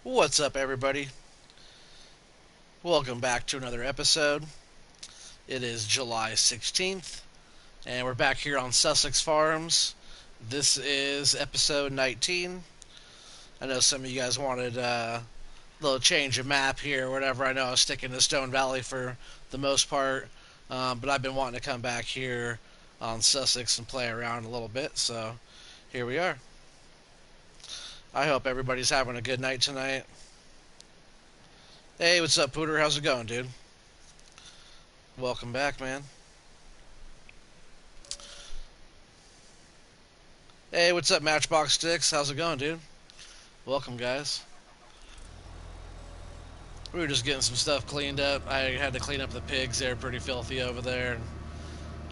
What's up, everybody? Welcome back to another episode. It is July 16th, and we're back here on Sussex Farms. This is episode 19. I know some of you guys wanted a little change of map here, or whatever. I know I was sticking to Stone Valley for the most part, but I've been wanting to come back here on Sussex and play around a little bit, so here we are. I hope everybody's having a good night tonight. Hey, what's up, Pooter? How's it going, dude? Welcome back, man. Hey, what's up, Matchbox Sticks? How's it going, dude? Welcome, guys. We were just getting some stuff cleaned up. I had to clean up the pigs. They're pretty filthy over there. And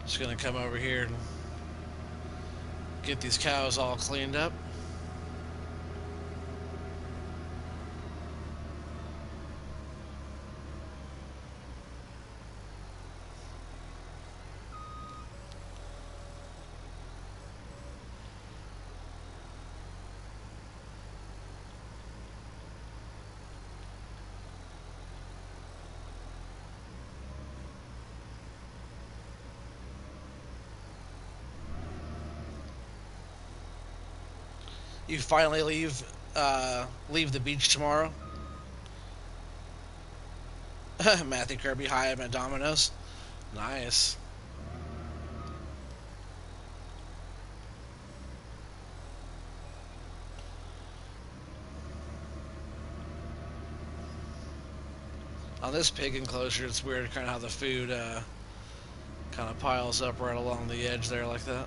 just gonna come over here and get these cows all cleaned up. You finally leave the beach tomorrow. Matthew Kirby, hi, I'm at Domino's. Nice. On this pig enclosure, it's weird kind of how the food kind of piles up right along the edge there like that.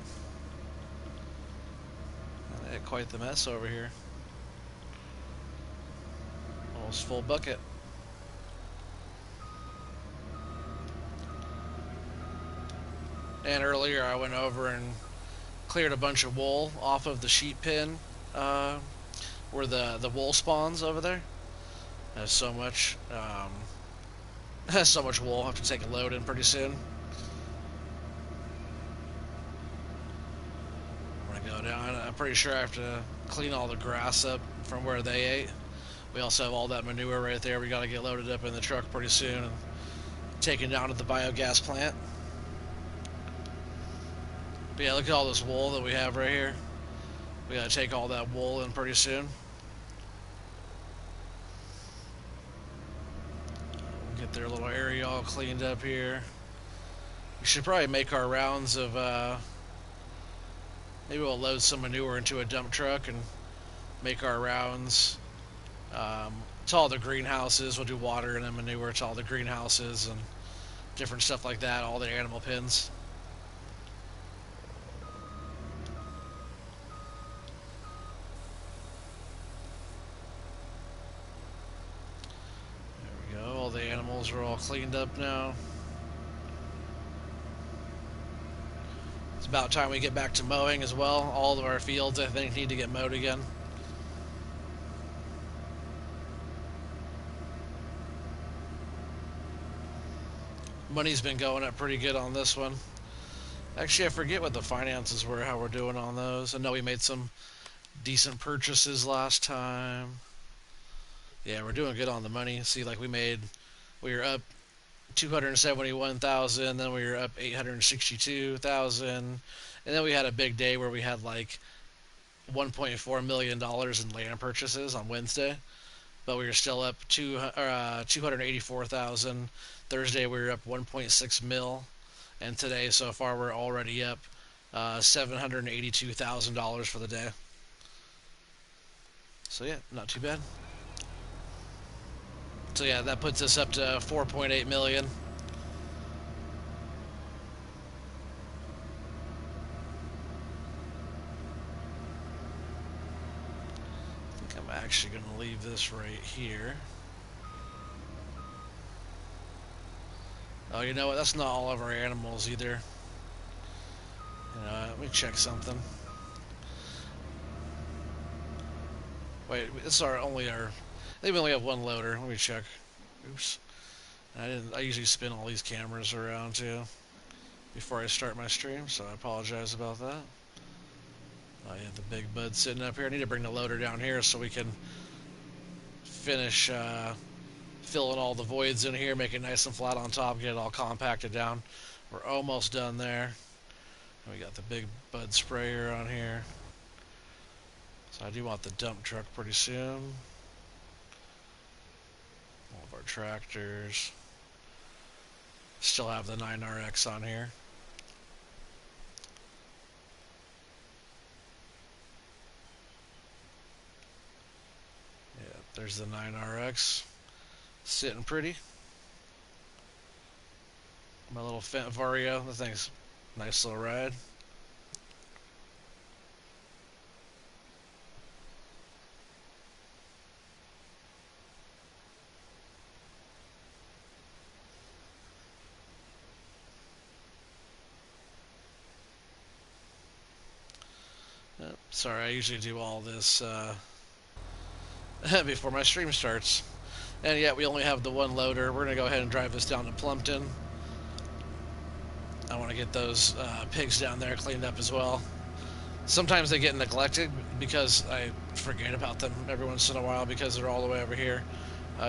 They had quite the mess over here. Almost full bucket. And earlier I went over and cleared a bunch of wool off of the sheep pen uh, where the wool spawns over there. There's so much has so much wool. I'll have to take a load in pretty soon. I'm gonna go down. I'm pretty sure I have to clean all the grass up from where they ate. We also have all that manure right there. We got to get loaded up in the truck pretty soon and taken down to the biogas plant. But yeah, look at all this wool that we have right here. We got to take all that wool in pretty soon. Get their little area all cleaned up here. We should probably make our rounds of maybe we'll load some manure into a dump truck and make our rounds to all the greenhouses. We'll do water and then manure to all the greenhouses and different stuff like that, all the animal pens. There we go. All the animals are all cleaned up now. It's about time we get back to mowing as well. All of our fields, I think, need to get mowed again. Money's been going up pretty good on this one. Actually, I forget what the finances were, how we're doing on those. I know we made some decent purchases last time. Yeah, we're doing good on the money. See, like we were up 271,000, then we were up 862,000, and then we had a big day where we had like $1.4 million in land purchases on Wednesday, but we were still up 284,000. Thursday we were up 1.6 mil, and today so far we're already up $782,000 for the day. So yeah, not too bad. So yeah, that puts us up to 4.8 million. I think I'm actually going to leave this right here. Oh, you know what? That's not all of our animals either. Let me check something. Wait, this is our only our. I think we only have one loader. Let me check. Oops. I didn't. I usually spin all these cameras around too before I start my stream, so I apologize about that. Oh yeah, the big bud sitting up here. I need to bring the loader down here so we can finish filling all the voids in here, make it nice and flat on top, get it all compacted down. We're almost done there. We got the big bud sprayer on here. So I do want the dump truck pretty soon. All of our tractors. Still have the 9RX on here. Yeah, there's the 9RX. Sitting pretty. My little Fendt Vario. The thing's a nice little ride. Sorry, I usually do all this before my stream starts. And yet we only have the one loader. We're going to go ahead and drive this down to Plumpton. I want to get those pigs down there cleaned up as well. Sometimes they get neglected because I forget about them every once in a while because they're all the way over here.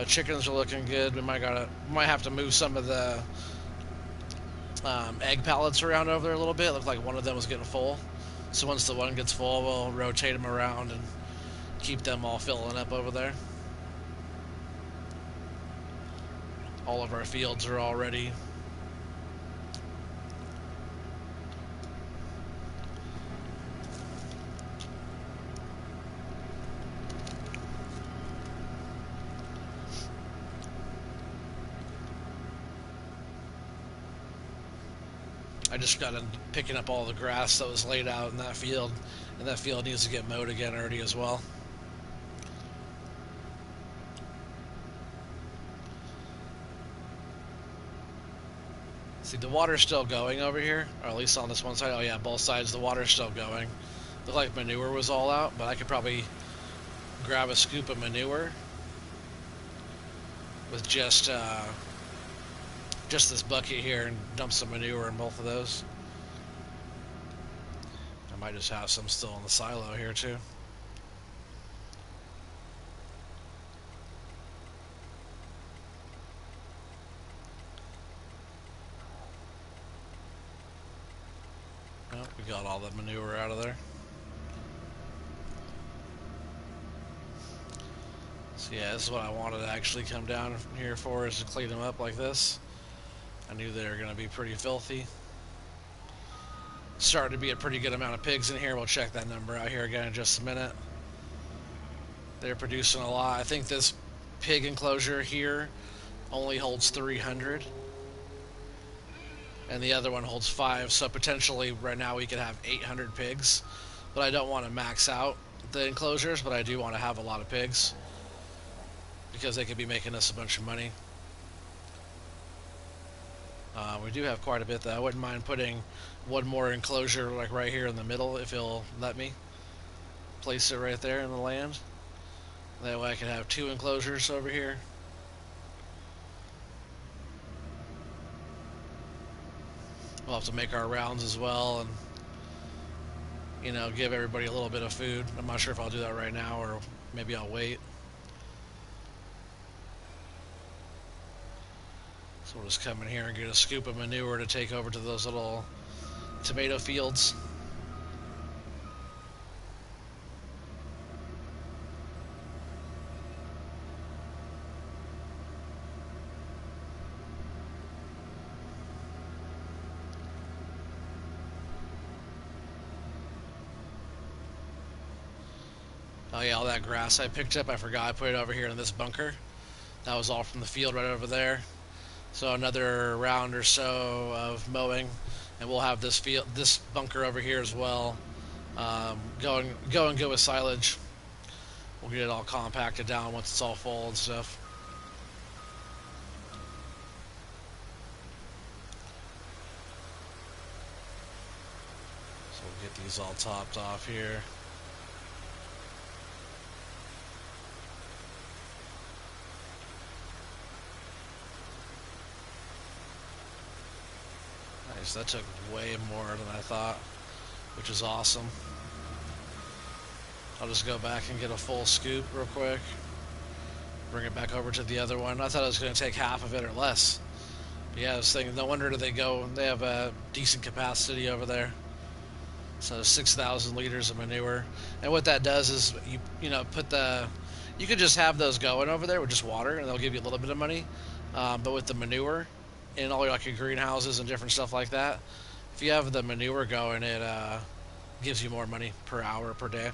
Chickens are looking good. We might have to move some of the egg pallets around over there a little bit. It looked like one of them was getting full. So once the one gets full, we'll rotate them around and keep them all filling up over there. All of our fields are all ready. I just got in picking up all the grass that was laid out in that field, and that field needs to get mowed again already as well. See, the water's still going over here, or at least on this one side. Oh yeah, both sides, the water's still going. Looked like manure was all out, but I could probably grab a scoop of manure with just this bucket here and dump some manure in both of those. I might just have some still in the silo here too. Nope, we got all the manure out of there. So yeah, this is what I wanted to actually come down here for, is to clean them up like this. I knew they were going to be pretty filthy. Starting to be a pretty good amount of pigs in here. We'll check that number out here again in just a minute. They're producing a lot. I think this pig enclosure here only holds 300. And the other one holds 5. So potentially right now we could have 800 pigs. But I don't want to max out the enclosures, but I do want to have a lot of pigs, because they could be making us a bunch of money. We do have quite a bit though. I wouldn't mind putting one more enclosure like right here in the middle if it'll let me place it right there in the land. That way I can have 2 enclosures over here. We'll have to make our rounds as well and, you know, give everybody a little bit of food. I'm not sure if I'll do that right now or maybe I'll wait. So we'll just come in here and get a scoop of manure to take over to those little tomato fields. Oh yeah, all that grass I picked up, I forgot I put it over here in this bunker. That was all from the field right over there. So another round or so of mowing, and we'll have this bunker over here as well. Going good with silage. We'll get it all compacted down once it's all full and stuff. So we'll get these all topped off here. Nice, that took way more than I thought, which is awesome. I'll just go back and get a full scoop real quick. bring it back over to the other one. I thought it was going to take half of it or less. But yeah, I was thinking, no wonder they go. They have a decent capacity over there. So 6,000 liters of manure, and what that does is put the. You could just have those going over there with just water, and they'll give you a little bit of money. But with the manure, in all your greenhouses and different stuff like that, if you have the manure going, it gives you more money per hour per day.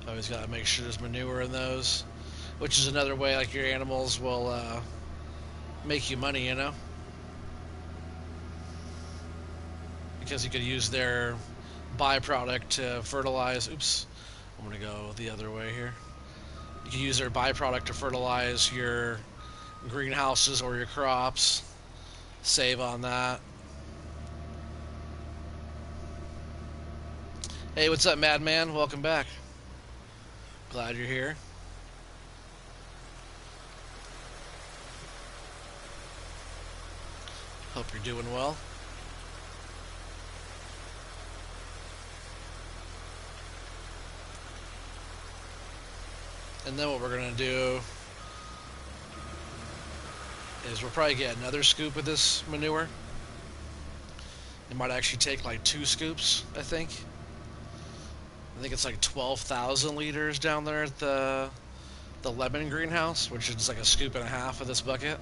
Always got to make sure there's manure in those, which is another way like your animals will make you money, because you could use their byproduct to fertilize. Oops, I'm gonna go the other way here. You can use their byproduct to fertilize your greenhouses or your crops. Save on that. Hey, what's up, Madman? Welcome back. Glad you're here. Hope you're doing well. And then what we're going to do is we'll probably get another scoop of this manure. It might actually take like 2 scoops, I think. I think it's like 12,000 liters down there at the lemon greenhouse, which is like a scoop and a half of this bucket.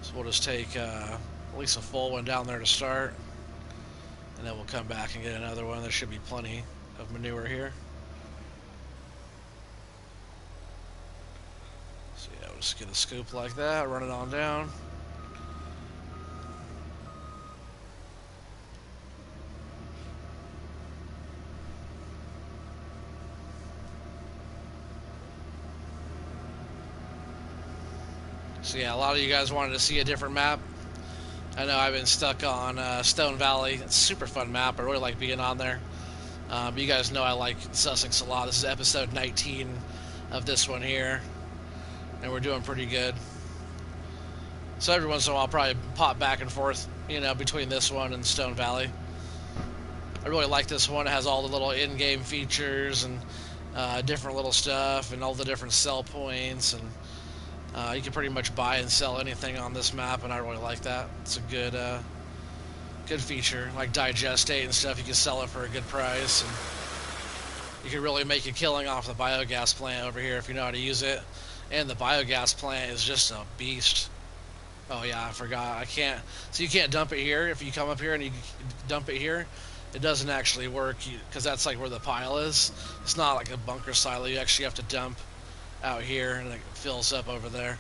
So we'll just take at least a full one down there to start, and then we'll come back and get another one. There should be plenty of manure here. So yeah, we'll just get a scoop like that, run it on down. So yeah, a lot of you guys wanted to see a different map. I know I've been stuck on Stone Valley. It's a super fun map. I really like being on there. But you guys know I like Sussex a lot. This is episode 19 of this one here, and we're doing pretty good. So every once in a while I'll probably pop back and forth, between this one and Stone Valley. I really like this one. It has all the little in-game features and different little stuff and all the different sell points, and you can pretty much buy and sell anything on this map, and I really like that. It's a good feature, like digestate and stuff. You can sell it for a good price, and you can really make a killing off the biogas plant over here if you know how to use it. And the biogas plant is just a beast. Oh yeah, I forgot. I can't. So you can't dump it here. If you come up here and you dump it here, it doesn't actually work because that's like where the pile is. It's not like a bunker silo. You actually have to dump out here, and it fills up over there.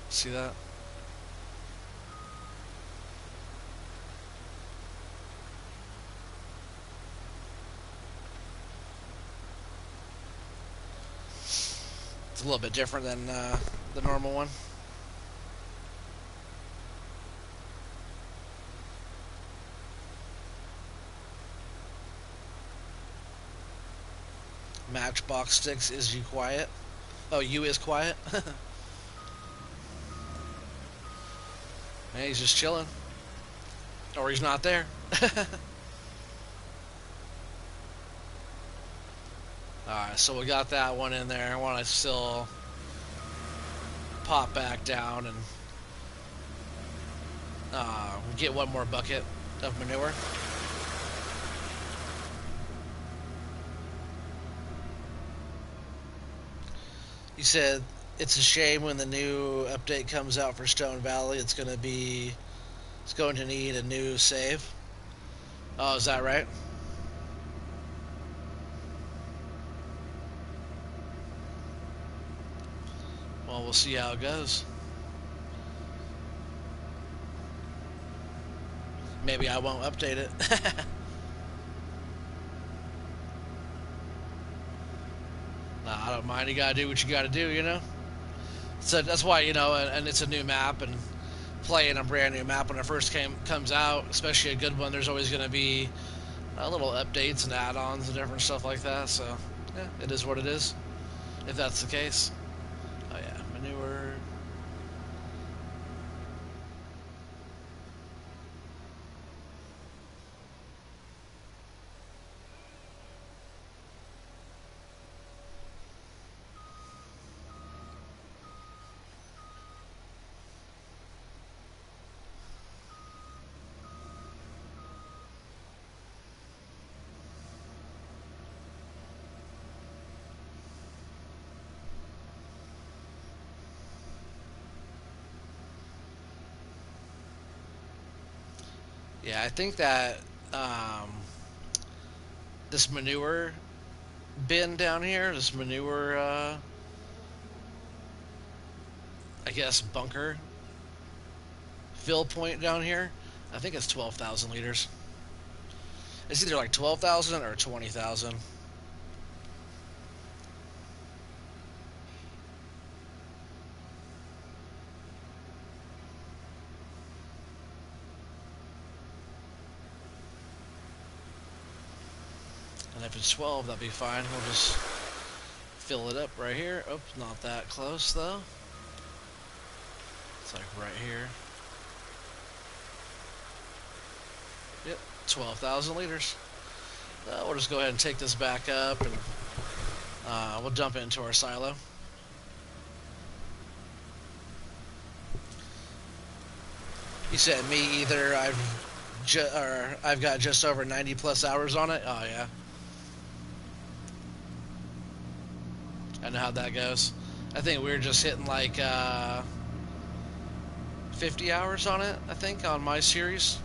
See that? It's a little bit different than the normal one. Matchbox Sticks, is you quiet? Oh, you is quiet? Man, he's just chilling. Or he's not there. Alright, so we got that one in there. I want to still pop back down and get one more bucket of manure. You said it's a shame when the new update comes out for Stone Valley. It's going to need a new save. Oh, is that right? Well, we'll see how it goes. Maybe I won't update it. Nah, I don't mind. You gotta do what you gotta do. So that's why, and it's a new map, and playing a brand new map when it first comes out, especially a good one, there's always gonna be little updates and add-ons and different stuff like that. So yeah, it is what it is. If that's the case. Oh yeah, manure. Yeah, I think that um, this manure bin down here, this manure, I guess, bunker fill point down here, I think it's 12,000 liters. It's either like 12,000 or 20,000. And if it's 12, that'd be fine. We'll just fill it up right here. Oh, not that close though. It's like right here. Yep, 12,000 liters. We'll just go ahead and take this back up and we'll dump it into our silo. You said me either I've got just over 90 plus hours on it. Oh yeah, I know how that goes. I think we were just hitting like 50 hours on it. I think on my series.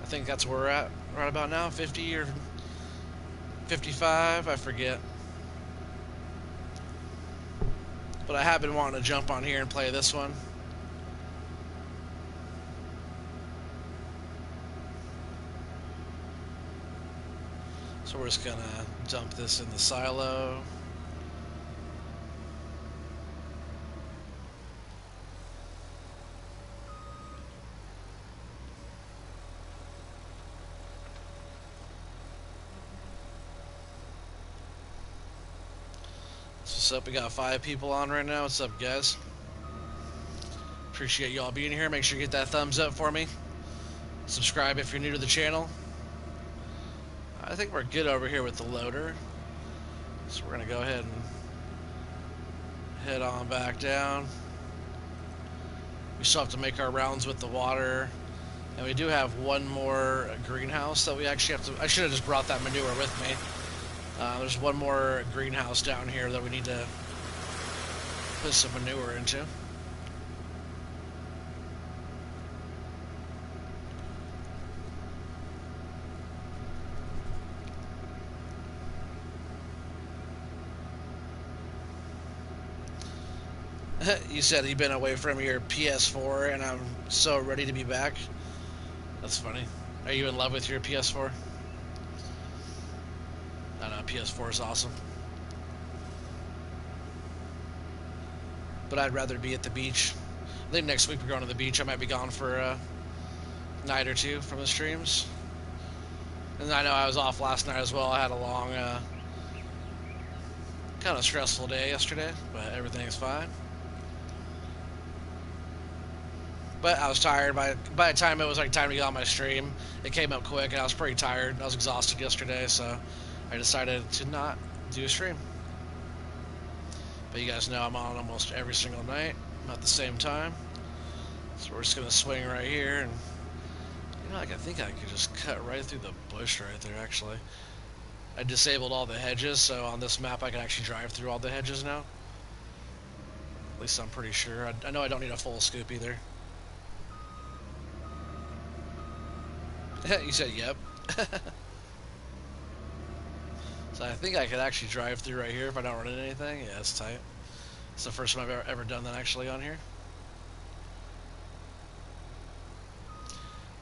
I think that's where we're at right about now. 50 or 55, I forget. But I have been wanting to jump on here and play this one. So we're just gonna dump this in the silo. What's up? We got 5 people on right now. What's up, guys? Appreciate y'all being here. Make sure you hit that thumbs up for me. Subscribe if you're new to the channel. I think we're good over here with the loader. So we're going to go ahead and head on back down. We still have to make our rounds with the water. And we do have one more greenhouse that we actually have to... I should have just brought that manure with me. There's one more greenhouse down here that we need to put some manure into. You said you've been away from your PS4 and I'm so ready to be back. That's funny. Are you in love with your PS4? I know, PS4 is awesome. But I'd rather be at the beach. I think next week we're going to the beach. I might be gone for a night or two from the streams. And I know I was off last night as well. I had a long, kind of stressful day yesterday, but everything's fine. But I was tired. By the time it was like time to get on my stream, it came up quick, and I was pretty tired. I was exhausted yesterday, so I decided to not do a stream. But you guys know I'm on almost every single night, about the same time. So we're just gonna swing right here, and you know, like I think I could just cut right through the bush right there. Actually, I disabled all the hedges, so on this map I can actually drive through all the hedges now. At least I'm pretty sure. I know I don't need a full scoop either. You said yep. So I think I could actually drive through right here if I don't run into anything. Yeah, it's tight. It's the first time I've ever done that actually on here.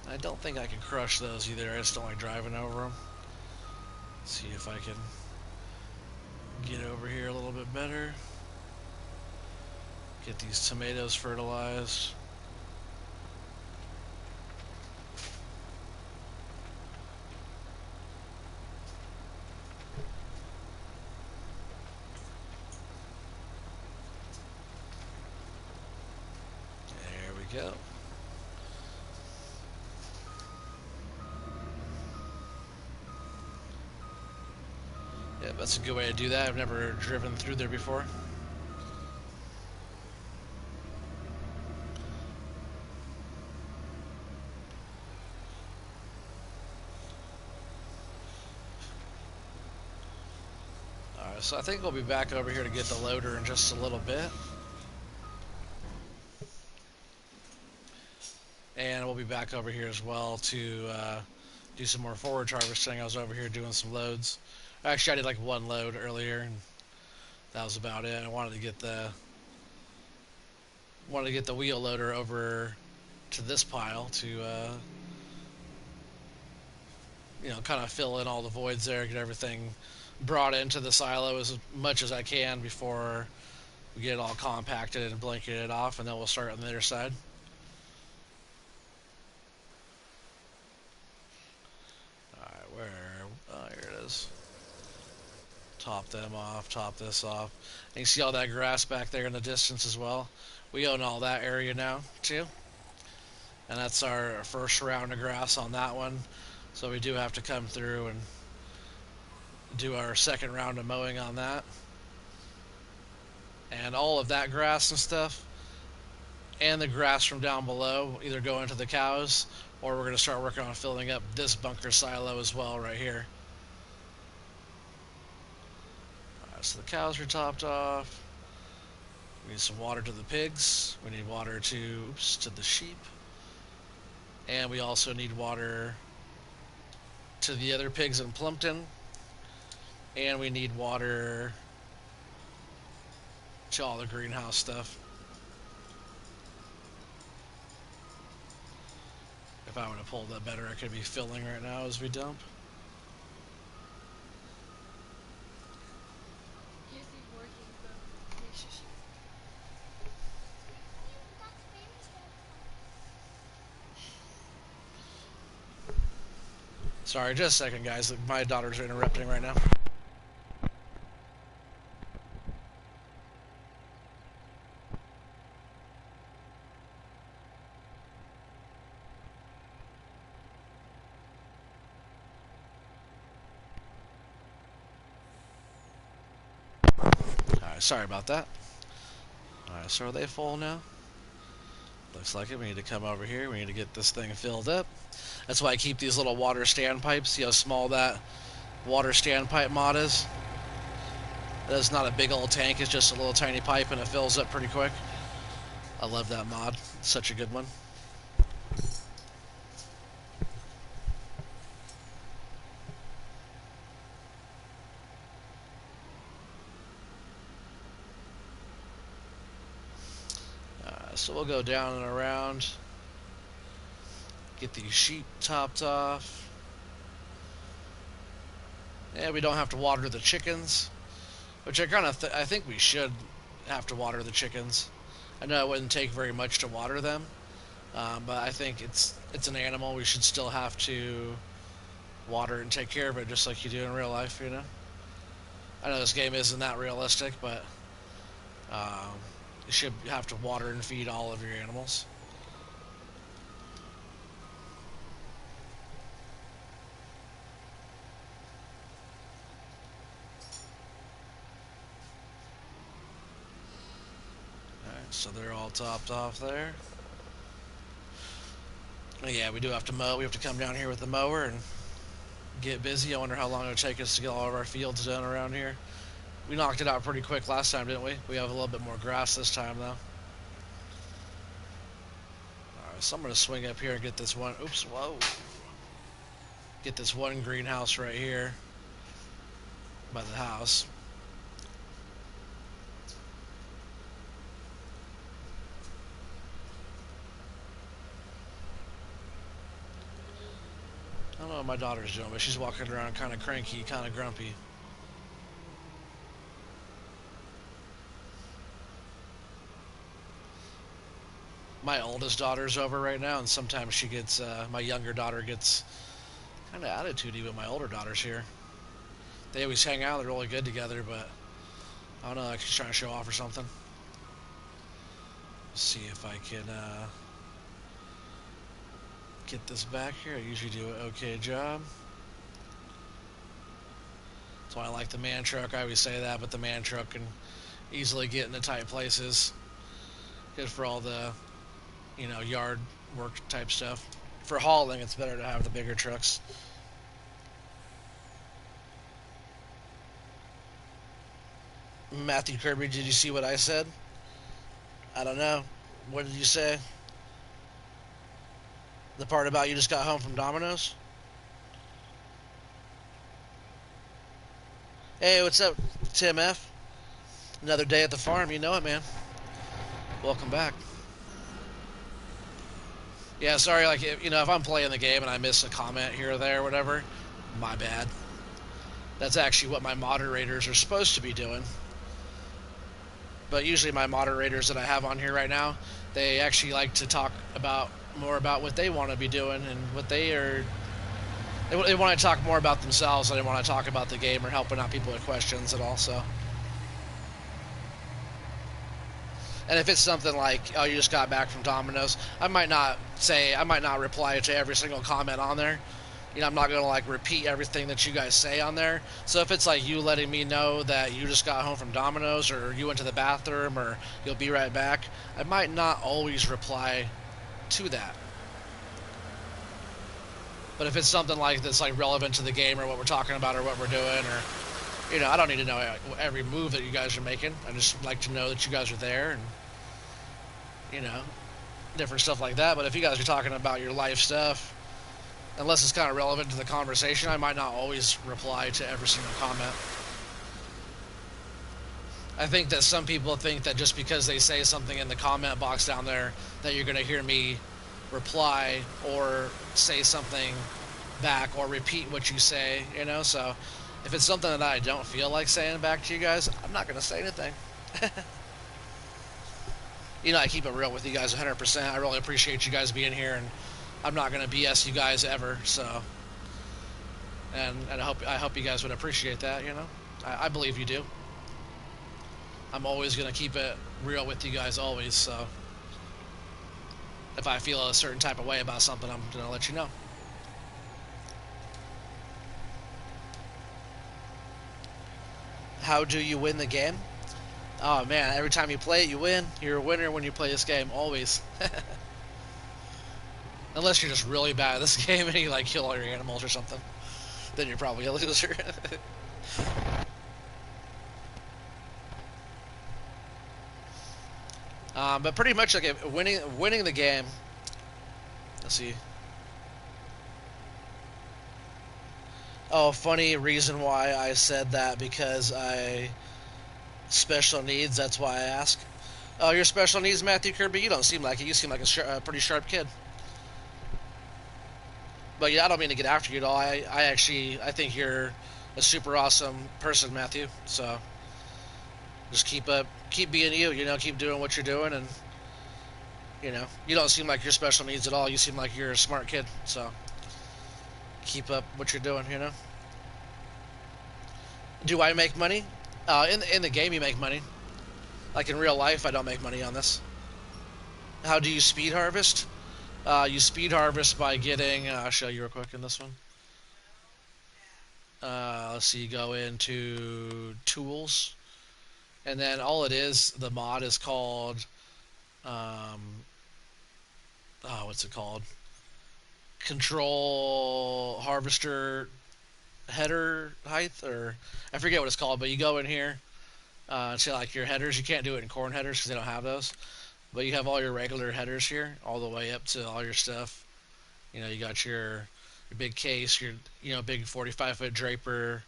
I don't think I can crush those either. I just don't like driving over them. Let's see if I can get over here a little bit better. Get these tomatoes fertilized. Go. Yeah, that's a good way to do that. I've never driven through there before. Alright, so I think we'll be back over here to get the loader in just a little bit. And we'll be back over here as well to do some more forage harvesting. I was over here doing some loads. Actually, I did like one load earlier, and that was about it. I wanted to get the wheel loader over to this pile to kind of fill in all the voids there, get everything brought into the silo as much as I can before we get it all compacted and blanketed off, and then we'll start on the other side. Alright, where? Oh, here it is. Top them off, top this off. And you see all that grass back there in the distance as well. We own all that area now, too. And that's our first round of grass on that one. So we do have to come through and do our second round of mowing on that. And all of that grass and stuff, and the grass from down below, either go into the cows, or we're going to start working on filling up this bunker silo as well right here. Alright, so the cows are topped off. We need some water to the pigs. We need water to the sheep. And we also need water to the other pigs in Plumpton. And we need water to all the greenhouse stuff. If I would have pulled that better, I could be filling right now as we dump. Sorry, just a second, guys. My daughters are interrupting right now. Alright, sorry about that. Alright, so are they full now? Looks like it. We need to come over here. We need to get this thing filled up. That's why I keep these little water standpipes. See how small that water standpipe mod is? That's not a big old tank. It's just a little tiny pipe, and it fills up pretty quick. I love that mod. It's such a good one. So we'll go down and around. Get these sheep topped off. And we don't have to water the chickens, which I think we should have to water the chickens. I know it wouldn't take very much to water them, but I think it's an animal. We should still have to water and take care of it just like you do in real life, you know? I know this game isn't that realistic, but you should have to water and feed all of your animals. So they're all topped off there. Yeah, we do have to mow. We have to come down here with the mower and get busy. I wonder how long it'll take us to get all of our fields done around here. We knocked it out pretty quick last time, didn't we? We have a little bit more grass this time, though. Alright, so I'm going to swing up here and get this one. Oops, whoa. Get this one greenhouse right here by the house. I don't know what my daughter's doing, but she's walking around kind of cranky, kind of grumpy. My oldest daughter's over right now, and sometimes she gets, my younger daughter gets kind of attitudey when my older daughter's here. They always hang out, they're really good together, but I don't know, like she's trying to show off or something. Let's see if I can, get this back here. I usually do an okay job. That's why I like the man truck. I always say that, but the man truck can easily get into tight places. Good for all the, yard work type stuff. For hauling, it's better to have the bigger trucks. Matthew Kirby, did you see what I said? I don't know. What did you say? The part about you just got home from Domino's? Hey, what's up, Tim F? Another day at the farm, you know it, man. Welcome back. Yeah, sorry, like, if I'm playing the game and I miss a comment here or there or whatever, my bad. That's actually what my moderators are supposed to be doing. But usually my moderators that I have on here right now, they actually like to talk about more about what they want to be doing and what they are. They want to talk more about themselves. They want to talk about the game or helping out people with questions and all. So, and if it's something like, oh, you just got back from Domino's, I might not reply to every single comment on there. I'm not going to like repeat everything that you guys say on there. So if it's like you letting me know that you just got home from Domino's or you went to the bathroom or you'll be right back, I might not always reply to that. But if it's something like that's like relevant to the game or what we're talking about or what we're doing, or I don't need to know every move that you guys are making. I just like to know that you guys are there and different stuff like that. But if you guys are talking about your life stuff, unless it's kind of relevant to the conversation, I might not always reply to every single comment. I think that some people think that just because they say something in the comment box down there that you're going to hear me reply or say something back or repeat what you say, so if it's something that I don't feel like saying back to you guys, I'm not going to say anything. I keep it real with you guys 100%. I really appreciate you guys being here, and I'm not going to BS you guys ever, so and I hope you guys would appreciate that, I believe you do. I'm always going to keep it real with you guys always, so if I feel a certain type of way about something, I'm going to let you know. How do you win the game? Oh man, every time you play it, you win. You're a winner when you play this game, always. Unless you're just really bad at this game and you like kill all your animals or something, then you're probably a loser. But pretty much like winning the game. Let's see. Oh, funny reason why I said that, because I special needs. That's why I ask. Oh, your special needs, Matthew Kirby. You don't seem like it. You seem like a pretty sharp kid. But yeah, I don't mean to get after you at all. I think you're a super awesome person, Matthew. So just keep being you. Keep doing what you're doing, and you don't seem like you're special needs at all. You seem like you're a smart kid. So keep up what you're doing. Do I make money? In the game, you make money. Like in real life, I don't make money on this. How do you speed harvest? You speed harvest by getting. I'll show you real quick in this one. Let's see. You go into tools, and then all it is, the mod is called. What's it called? Control harvester header height, or I forget what it's called. But you go in here. To like your headers, you can't do it in corn headers because they don't have those. But you have all your regular headers here, all the way up to all your stuff. You got your big case, your big 45-foot draper.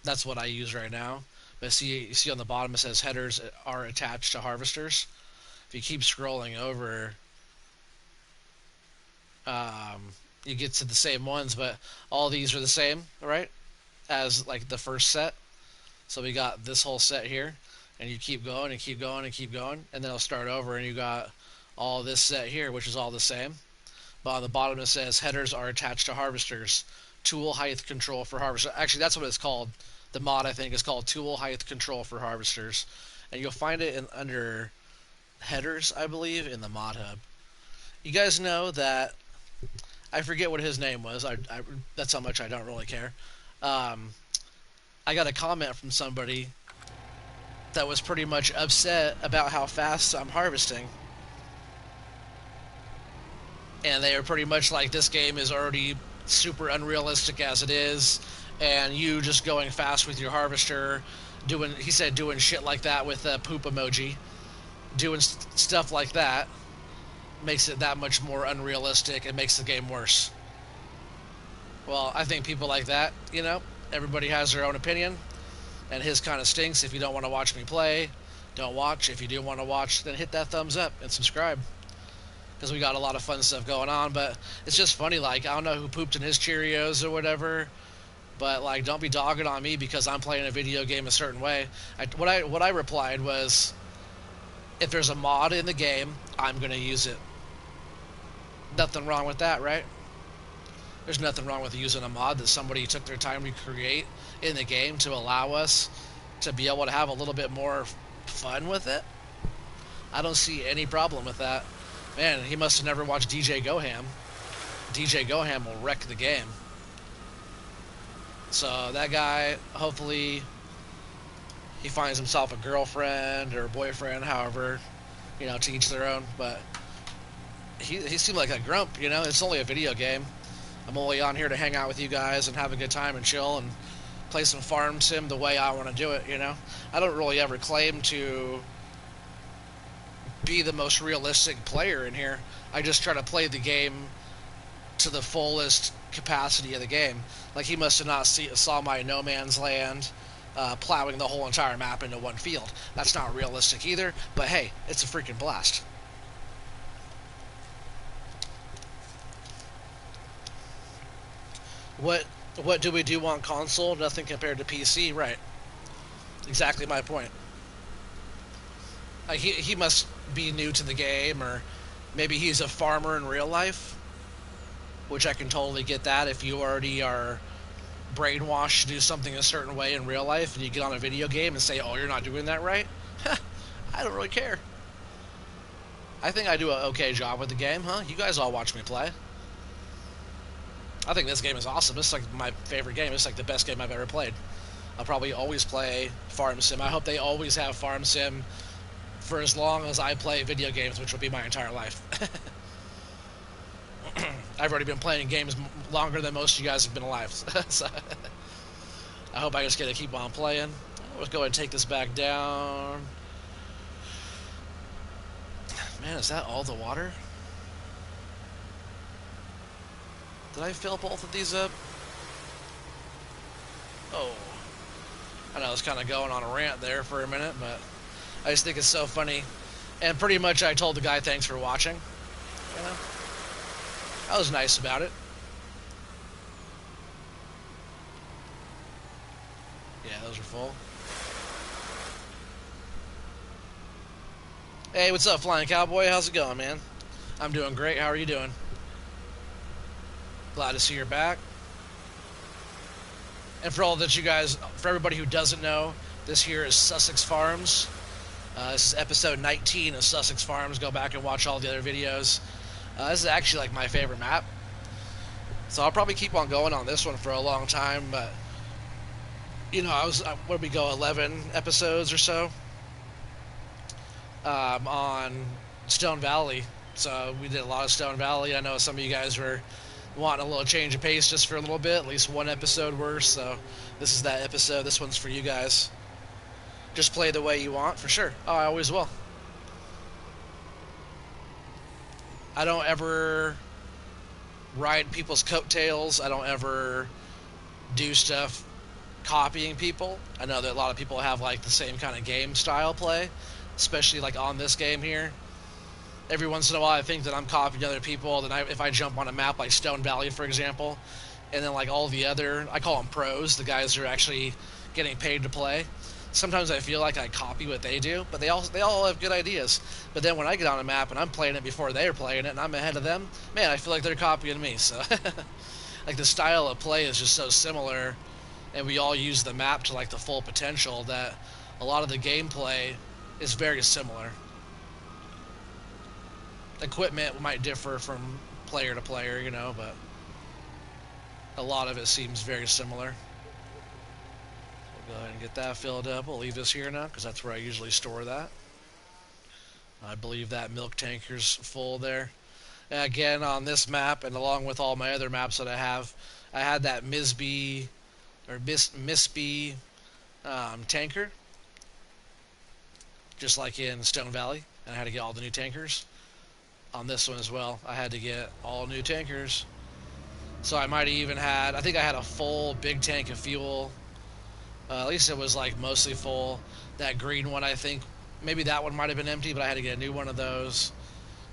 That's what I use right now. But you see on the bottom it says headers are attached to harvesters. If you keep scrolling over, you get to the same ones, but all these are the same, right? As like the first set. So we got this whole set here, and you keep going and keep going and keep going, and then it'll start over, and you got all this set here, which is all the same. But on the bottom it says headers are attached to harvesters. Tool height control for harvesters. Actually, that's what it's called. The mod, I think, is called Tool Height Control for Harvesters, and you'll find it under headers, I believe, in the mod hub. You guys know that I forget what his name was. That's how much I don't really care. I got a comment from somebody that was pretty much upset about how fast I'm harvesting. And they were pretty much like, this game is already super unrealistic as it is, and you just going fast with your harvester, he said doing shit like that with a poop emoji, doing stuff like that. makes it that much more unrealistic and makes the game worse. Well, I think people like that, everybody has their own opinion, and his kind of stinks. If you don't want to watch me play, don't watch. If you do want to watch, then hit that thumbs up and subscribe. Because we got a lot of fun stuff going on, but it's just funny, like, I don't know who pooped in his Cheerios or whatever, but, like, don't be dogging on me because I'm playing a video game a certain way. What I replied was, if there's a mod in the game, I'm going to use it. Nothing wrong with that, right? There's nothing wrong with using a mod that somebody took their time to create in the game to allow us to be able to have a little bit more fun with it. I don't see any problem with that. Man, he must have never watched DJ Goham. DJ Goham will wreck the game. So that guy, hopefully, he finds himself a girlfriend or a boyfriend, however, to each their own. But he seemed like a grump, It's only a video game. I'm only on here to hang out with you guys and have a good time and chill and play some farm sim the way I want to do it, I don't really ever claim to be the most realistic player in here. I just try to play the game to the fullest capacity of the game. Like, he must have not saw my No Man's Land plowing the whole entire map into one field. That's not realistic either, but hey, it's a freaking blast. What do we do on console? Nothing compared to PC, right? Exactly my point. He must be new to the game, or maybe he's a farmer in real life, which I can totally get that. If you already are brainwashed to do something a certain way in real life, and you get on a video game and say, "Oh, you're not doing that right," I don't really care. I think I do an okay job with the game, huh? You guys all watch me play. I think this game is awesome. It's like my favorite game. It's like the best game I've ever played. I'll probably always play Farm Sim. I hope they always have Farm Sim for as long as I play video games, which will be my entire life. I've already been playing games longer than most of you guys have been alive. So I hope I just get to keep on playing. Let's go ahead and take this back down. Man, is that all the water? Did I fill both of these up? Oh. I know I was kind of going on a rant there for a minute, but I just think it's so funny. And pretty much I told the guy thanks for watching. I was nice about it. Yeah, those are full. Hey, what's up, Flying Cowboy? How's it going, man? I'm doing great. How are you doing? Glad to see you're back. And for everybody who doesn't know, this here is Sussex Farms. This is episode 19 of Sussex Farms. Go back and watch all the other videos. This is actually like my favorite map. So I'll probably keep on going on this one for a long time, but where we go, 11 episodes or so on Stone Valley. So we did a lot of Stone Valley. I know some of you guys were wanting a little change of pace just for a little bit, at least one episode worth. So this is that episode. This one's for you guys. Just play the way you want, for sure. Oh, I always will. I don't ever ride people's coattails. I don't ever do stuff copying people. I know that a lot of people have like the same kind of game style play, especially like on this game here. Every once in a while I think that I'm copying other people. Then if I jump on a map like Stone Valley, for example, and then like all the other, I call them pros, the guys who are actually getting paid to play. Sometimes I feel like I copy what they do, but they all have good ideas. But then when I get on a map and I'm playing it before they're playing it and I'm ahead of them, man, I feel like they're copying me. So like the style of play is just so similar, and we all use the map to like the full potential that a lot of the gameplay is very similar. Equipment might differ from player to player, but a lot of it seems very similar. Go ahead and get that filled up. We'll leave this here now because that's where I usually store that. I believe that milk tanker's full there. And again, on this map, and along with all my other maps that I have, I had that Misby tanker, just like in Stone Valley, and I had to get all the new tankers. on this one as well. I had to get all new tankers. So I might have even had, I think I had a full big tank of fuel. At least it was like mostly full. That green one, I think, maybe that one might have been empty, but I had to get a new one of those.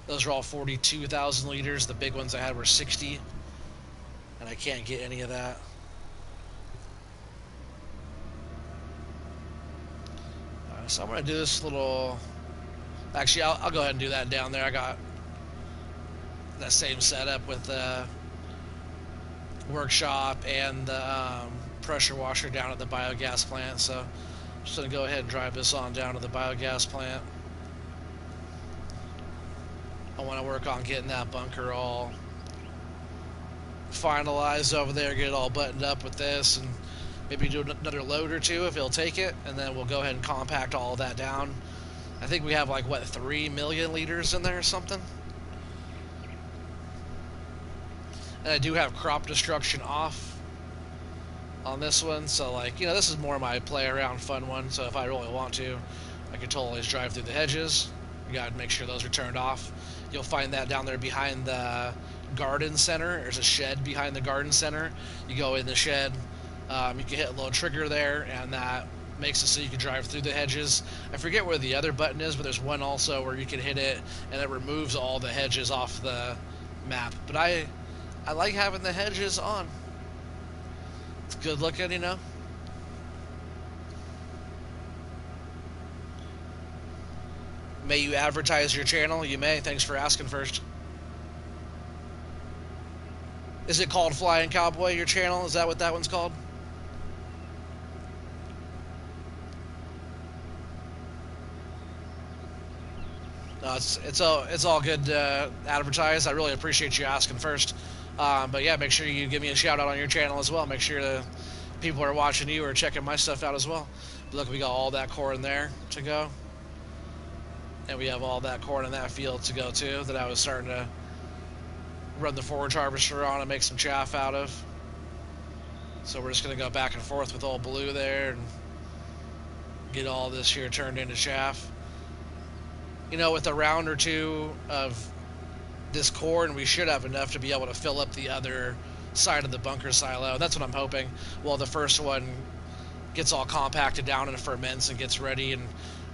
Those are all 42,000 liters. The big ones I had were 60, and I can't get any of that. So I'm going to do this little... Actually, I'll go ahead and do that down there. I got that same setup with the workshop and the pressure washer down at the biogas plant. So I'm just going to go ahead and drive this on down to the biogas plant. I want to work on getting that bunker all finalized over there, get it all buttoned up with this, and maybe do another load or two if he'll take it, and then we'll go ahead and compact all of that down. I think we have like, what, 3 million liters in there or something? And I do have crop destruction off on this one, so like, you know, this is more my play around fun one, so if I really want to, I can totally just drive through the hedges. You gotta make sure those are turned off. You'll find that down there behind the garden center. There's a shed behind the garden center. You go in the shed, you can hit a little trigger there, and that makes it so you can drive through the hedges. I forget where the other button is, but there's one also where you can hit it, and it removes all the hedges off the map. But I like having the hedges on. It's good looking, you know? May you advertise your channel? You may. Thanks for asking first. Is it called Flying Cowboy, your channel? Is that what that one's called? No, it's all good to advertise. I really appreciate you asking first. But yeah, make sure you give me a shout out on your channel as well. Make sure the people are watching you or checking my stuff out as well. But look, we got all that corn there to go. And we have all that corn in that field to go too, that I was starting to run the forage harvester on and make some chaff out of. So we're just going to go back and forth with old Blue there and get all this here turned into chaff. You know, with a round or two of this corn, we should have enough to be able to fill up the other side of the bunker silo. And that's what I'm hoping. Well, the first one gets all compacted down and ferments and gets ready, and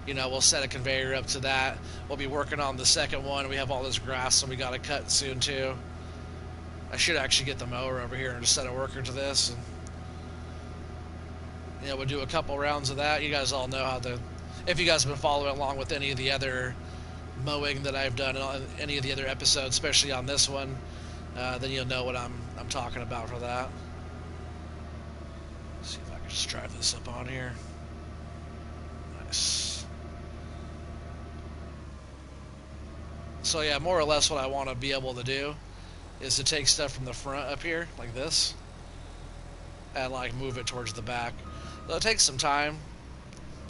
you know, we'll set a conveyor up to that. We'll be working on the second one. We have all this grass, so we got to cut soon too. I should actually get the mower over here and just set a worker to this. And, you know, we'll do a couple rounds of that. You guys all know how the... If you guys have been following along with any of the other mowing that I've done on any of the other episodes, especially on this one, then you'll know what I'm talking about for that. Let's see if I can just drive this up on here. Nice. So yeah, more or less what I want to be able to do is to take stuff from the front up here, like this, and like move it towards the back. It'll take some time,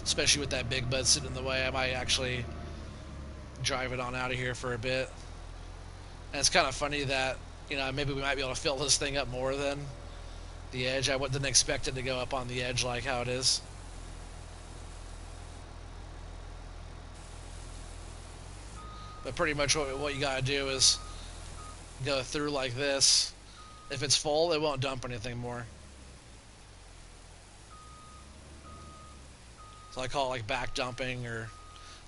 especially with that big bud sitting in the way. I might actually drive it on out of here for a bit. And it's kind of funny that, you know, maybe we might be able to fill this thing up more than the edge. I didn't expect it to go up on the edge like how it is. But pretty much what you gotta do is go through like this. If it's full, it won't dump anything more. So I call it like back dumping, or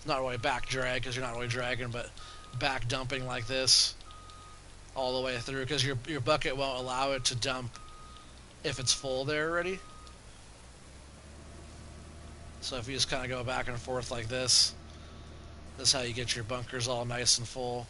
not really back drag because you're not really dragging, but back dumping like this all the way through, because your bucket won't allow it to dump if it's full there already. So if you just kind of go back and forth like this, that's how you get your bunkers all nice and full.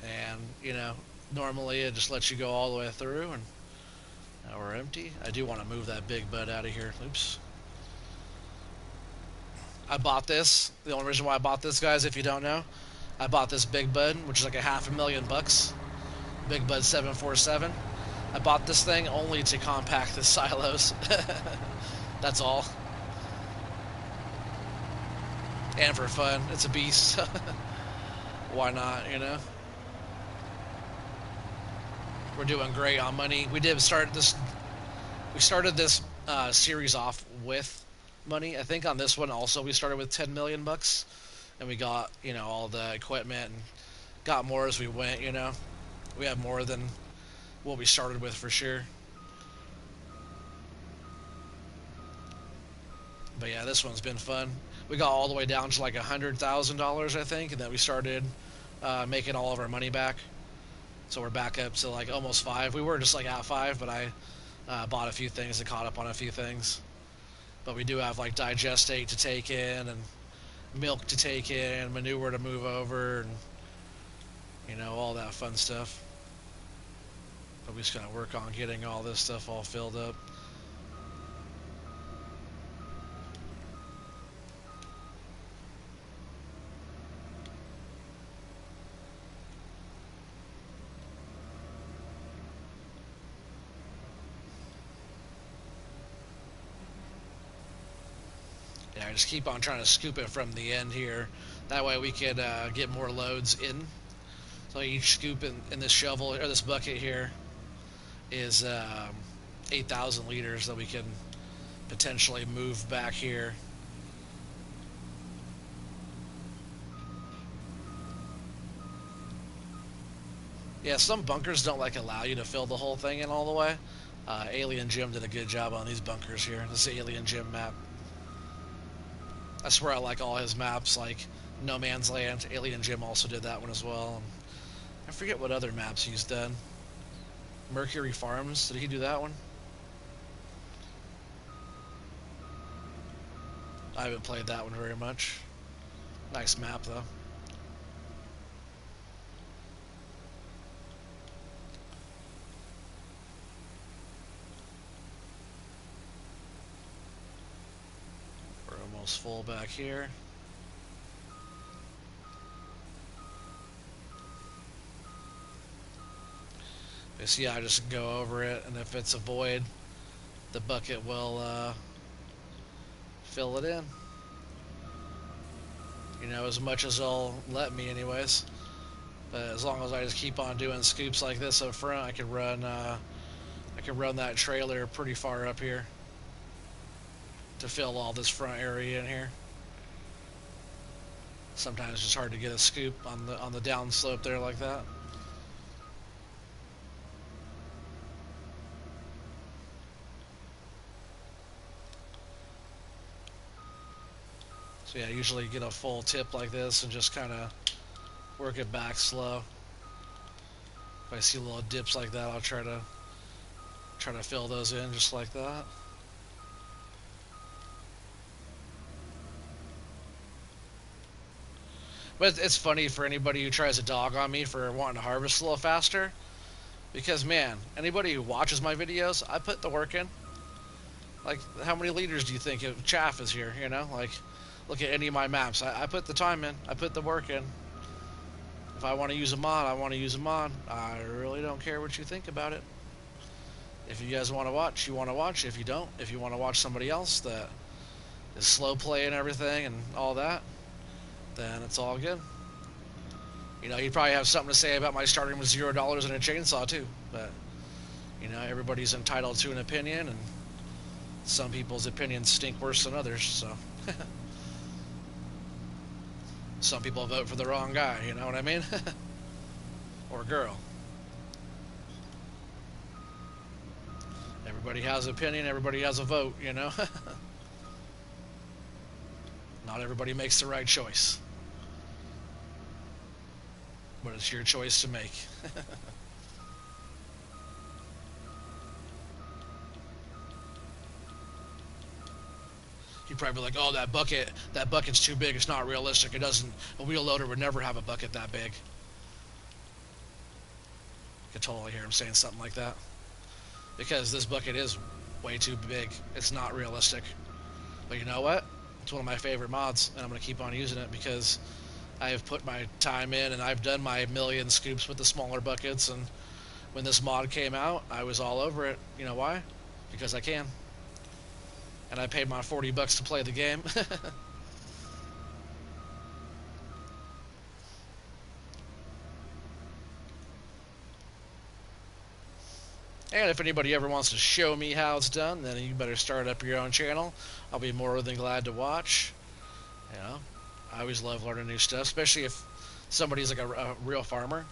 And, you know, normally it just lets you go all the way through, and now we're empty. I do want to move that big bud out of here. Oops. I bought this. The only reason why I bought this, guys, if you don't know, I bought this big bud, which is like a $500,000. Big Bud 747. I bought this thing only to compact the silos. That's all. and for fun. It's a beast. Why not? We're doing great on money. We started this series off with money. I think on this one also we started with 10 million bucks, and we got all the equipment and got more as we went. We have more than what we started with for sure. But yeah, this one's been fun. We got all the way down to like $100,000, I think, and then we started making all of our money back. So we're back up to like almost five. We were just like at five, but I bought a few things and caught up on a few things. But we do have like digestate to take in and milk to take in, manure to move over, and all that fun stuff. But we just gotta work on getting all this stuff all filled up. Yeah, I just keep on trying to scoop it from the end here. That way we could get more loads in. So each scoop in this shovel or this bucket here is 8,000 liters that we can potentially move back here. Yeah, some bunkers don't like allow you to fill the whole thing in all the way. Alien Jim did a good job on these bunkers here. This is the Alien Jim map. I swear I like all his maps, like No Man's Land. Alien Jim also did that one as well. I forget what other maps he's done. Mercury Farms, did he do that one? I haven't played that one very much. Nice map though. We're almost full back here. But see, I just go over it, and if it's a void, the bucket will fill it in. As much as they'll let me, anyways. But as long as I just keep on doing scoops like this up front, I can run that trailer pretty far up here to fill all this front area in here. Sometimes it's just hard to get a scoop on the down slope there like that. So yeah, I usually get a full tip like this and just kind of work it back slow. If I see little dips like that, I'll try to fill those in just like that. But it's funny for anybody who tries to dog on me for wanting to harvest a little faster, because man, anybody who watches my videos, I put the work in. Like, how many liters do you think of chaff is here? Like, look at any of my maps. I put the time in. I put the work in. If I want to use a mod, I want to use a mod. I really don't care what you think about it. If you guys want to watch, you want to watch. If you don't, if you want to watch somebody else that is slow playing everything and all that, then it's all good. You probably have something to say about my starting with $0 and a chainsaw too. But everybody's entitled to an opinion, and some people's opinions stink worse than others. So some people vote for the wrong guy. You know what I mean? Or girl. Everybody has an opinion. Everybody has a vote. Not everybody makes the right choice, but it's your choice to make. You'd probably be like, "Oh, that bucket's too big. It's not realistic. It doesn't. A wheel loader would never have a bucket that big." I could totally hear him saying something like that, because this bucket is way too big. It's not realistic. But you know what? It's one of my favorite mods, and I'm going to keep on using it because I have put my time in, and I've done my million scoops with the smaller buckets, and when this mod came out, I was all over it. You know why? Because I can. And I paid my $40 to play the game. And if anybody ever wants to show me how it's done, then you better start up your own channel. I'll be more than glad to watch. You know, I always love learning new stuff, especially if somebody's like a real farmer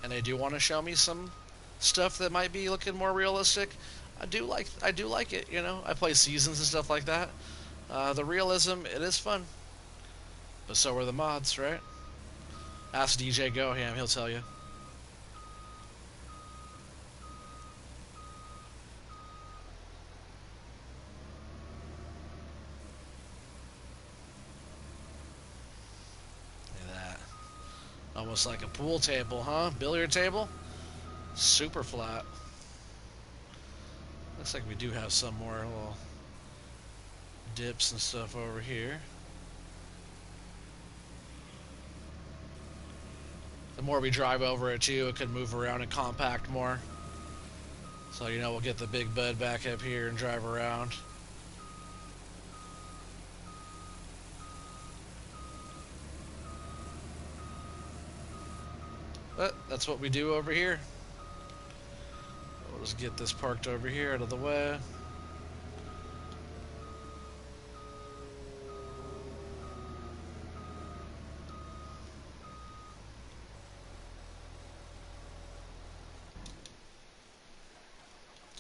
and they do want to show me some stuff that might be looking more realistic. I do like it. You know, I play seasons and stuff like that. The realism, it is fun, but so are the mods, right? Ask DJ Goham, he'll tell you. Look at that. Almost like a pool table, huh? Billiard table? Super flat. Looks like we do have some more little dips and stuff over here. The more we drive over it too, it could move around and compact more. So, you know, we'll get the big bud back up here and drive around. But that's what we do over here. We'll just get this parked over here out of the way.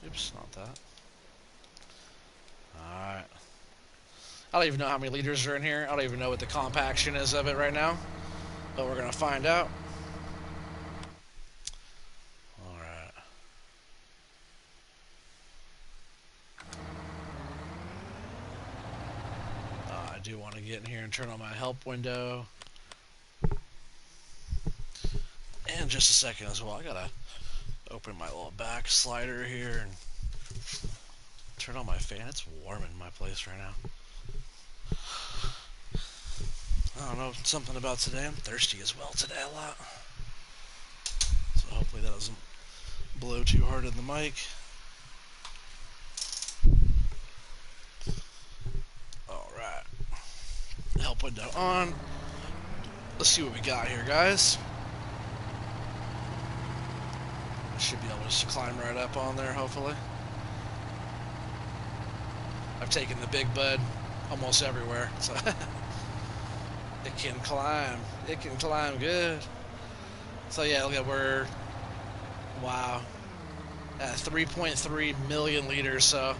Oops, not that. Alright. I don't even know how many liters are in here. I don't even know what the compaction is of it right now. But we're going to find out. Alright. I do want to get in here and turn on my help window. And just a second as well. I got to open my little back slider here and turn on my fan. It's warm in my place right now. I don't know, something about today. I'm thirsty as well today a lot. So hopefully that doesn't blow too hard in the mic. Alright. Help window on. Let's see what we got here, guys. I should be able to just climb right up on there, hopefully. I've taken the big bud almost everywhere, so it can climb. It can climb good. So yeah, look at wow, at 3.3 million liters. So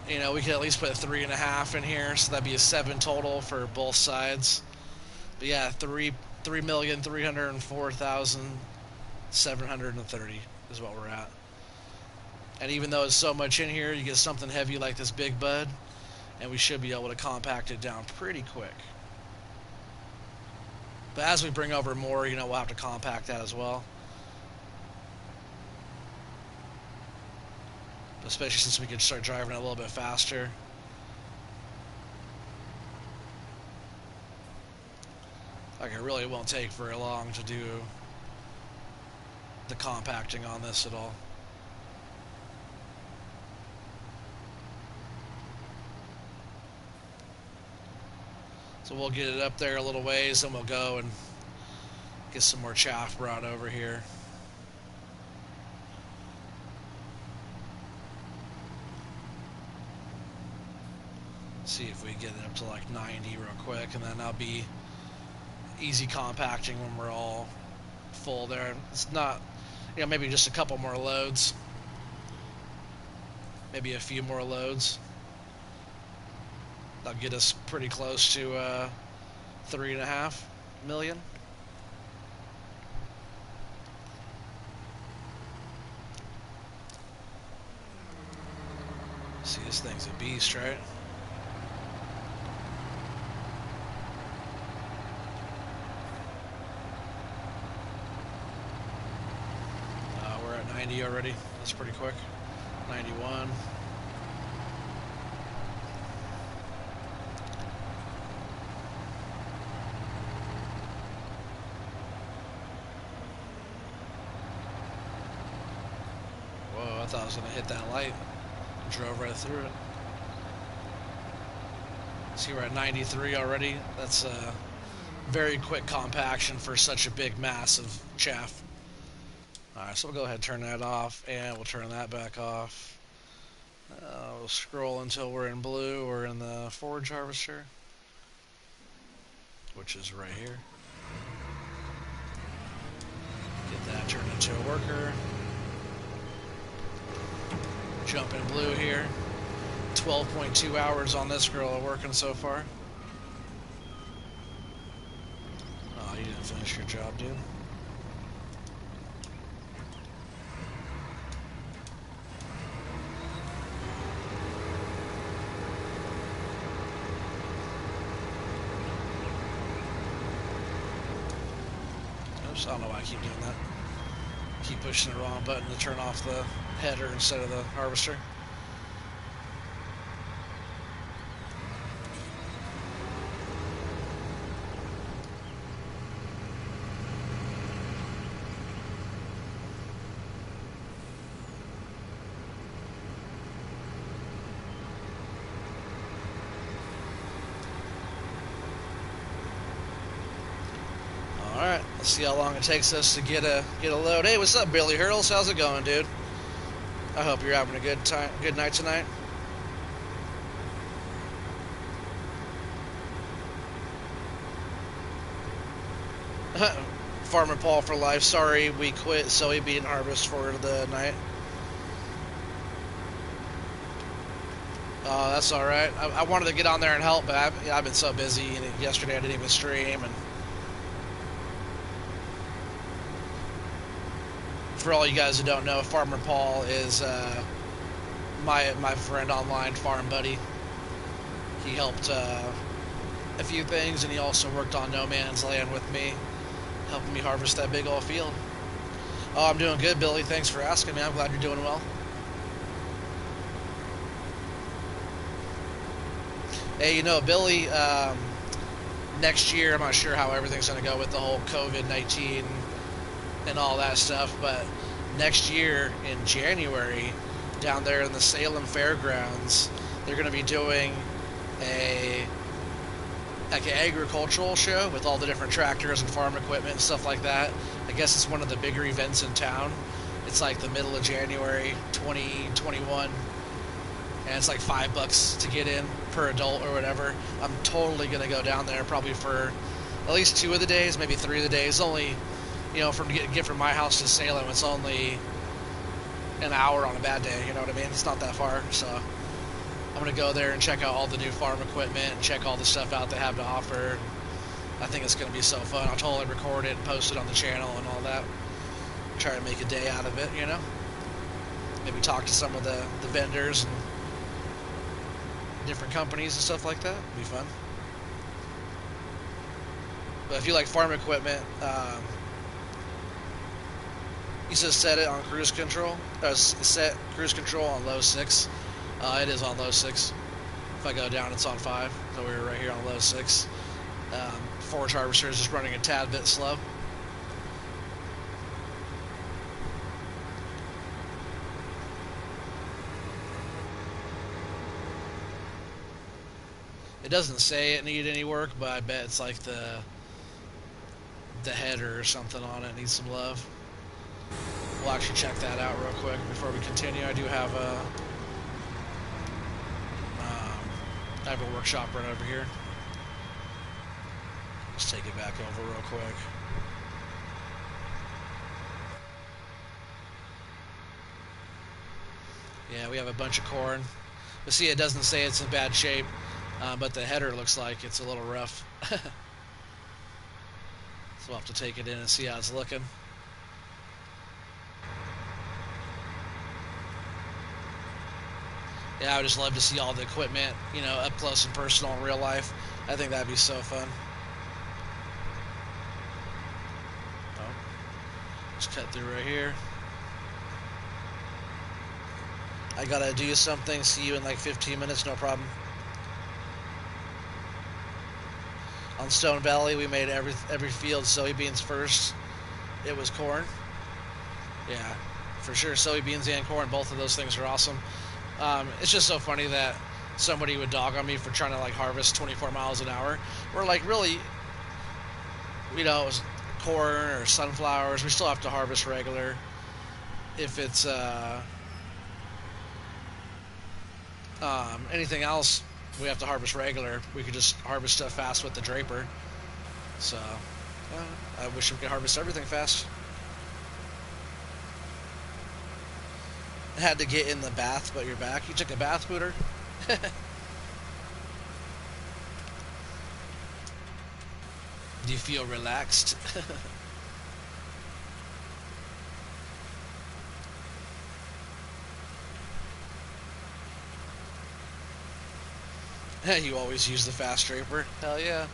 you know we could at least put 3.5 in here, so that'd be a 7 total for both sides. But yeah, 3,304,730 is what we're at. And even though it's so much in here, you get something heavy like this big bud, and we should be able to compact it down pretty quick. But as we bring over more, you know, we'll have to compact that as well. Especially since we can start driving it a little bit faster. Like, it really won't take very long to do the compacting on this at all. So we'll get it up there a little ways, and we'll go and get some more chaff brought over here. See if we get it up to like 90 real quick, and then that'll be easy compacting when we're all full there. It's not, you know, maybe just a couple more loads. Maybe a few more loads. That'll get us pretty close to 3.5 million. See, this thing's a beast, right? We're at 90 already. That's pretty quick. 91. I thought I was going to hit that light. Drove right through it. See, we're at 93 already. That's a very quick compaction for such a big mass of chaff. Alright, so we'll go ahead and turn that off, and we'll turn that back off. We'll scroll until we're in blue or in the forage harvester, which is right here. Get that turned into a worker. Jump in blue here. 12.2 hours on this grill working so far. Oh, you didn't finish your job, dude. Oops, I don't know why I keep doing that. Keep pushing the wrong button to turn off the header instead of the harvester. Alright, let's see how long it takes us to get a load. Hey, what's up, Billy Hurls? How's it going, dude? I hope you're having a good night tonight. Farmer Paul for life. Sorry, we quit soybean harvest for the night. Oh, that's all right. I wanted to get on there and help, but I've been so busy. And yesterday I didn't even stream. And for all you guys who don't know, Farmer Paul is my friend online, farm buddy. He helped a few things, and he also worked on No Man's Land with me, helping me harvest that big old field. Oh, I'm doing good, Billy. Thanks for asking me. I'm glad you're doing well. Hey, you know, Billy, next year, I'm not sure how everything's going to go with the whole COVID-19 and all that stuff, but next year in January, down there in the Salem Fairgrounds, they're going to be doing an agricultural show with all the different tractors and farm equipment and stuff like that. I guess it's one of the bigger events in town. It's like the middle of January 2021, and it's like $5 to get in per adult or whatever. I'm totally gonna go down there probably for at least 2 of the days, maybe 3 of the days. Only, you know, get from my house to Salem, it's only an hour on a bad day. You know what I mean? It's not that far, so I'm gonna go there and check out all the new farm equipment and check all the stuff out they have to offer. I think it's gonna be so fun. I'll totally record it and post it on the channel and all that. Try to make a day out of it, you know. Maybe talk to some of the vendors and different companies and stuff like that. It'd be fun. But if you like farm equipment, you just set it on cruise control. Set cruise control on low 6. It is on low 6. If I go down, it's on 5. So we're right here on low 6. Forage harvester is just running a tad bit slow. It doesn't say it need any work, but I bet it's like the header or something on it needs some love. We'll actually check that out real quick before we continue. I do have a workshop right over here. Let's take it back over real quick. Yeah, we have a bunch of corn. But see, it doesn't say it's in bad shape, but the header looks like it's a little rough. So we'll have to take it in and see how it's looking. Yeah, I would just love to see all the equipment, you know, up close and personal in real life. I think that'd be so fun. Oh, just cut through right here. I gotta do something. See you in like 15 minutes, no problem. On Stone Valley, we made every field soybeans first. It was corn. Yeah, for sure. Soybeans and corn, both of those things are awesome. It's just so funny that somebody would dog on me for trying to like harvest 24 miles an hour. We're like, really, you know, it was corn or sunflowers. We still have to harvest regular. if it's anything else, we have to harvest regular. We could just harvest stuff fast with the draper. So, I wish we could harvest everything fast. I had to get in the bath, but you're back. You took a bath, Booter? Do you feel relaxed? You always use the fast draper. Hell yeah.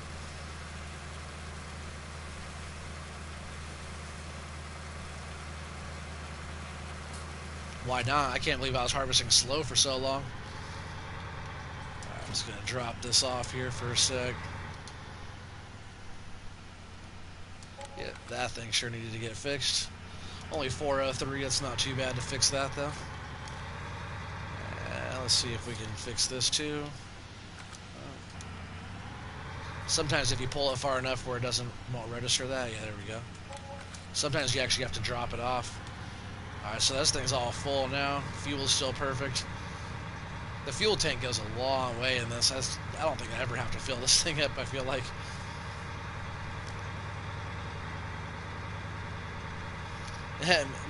Why not? I can't believe I was harvesting slow for so long. Alright, I'm just gonna drop this off here for a sec. Yeah, that thing sure needed to get fixed. Only 403, that's not too bad to fix that though. Let's see if we can fix this too. Sometimes if you pull it far enough where it won't register that, yeah, there we go. Sometimes you actually have to drop it off. Alright, so this thing's all full now. Fuel's still perfect. The fuel tank goes a long way in this. I don't think I ever have to fill this thing up, I feel like.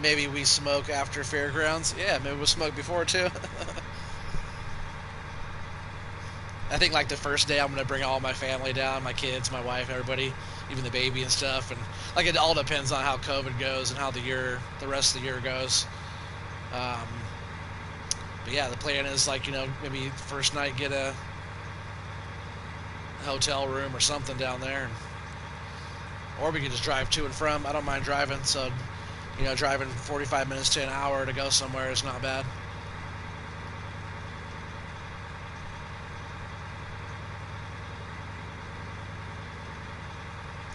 Maybe we smoke after fairgrounds. Yeah, maybe we'll smoke before too. I think like the first day I'm gonna bring all my family down, my kids, my wife, everybody, even the baby and stuff, and like it all depends on how COVID goes and how the rest of the year goes. But yeah, the plan is like, maybe first night get a hotel room or something down there, or we could just drive to and from. I don't mind driving, so driving 45 minutes to an hour to go somewhere is not bad.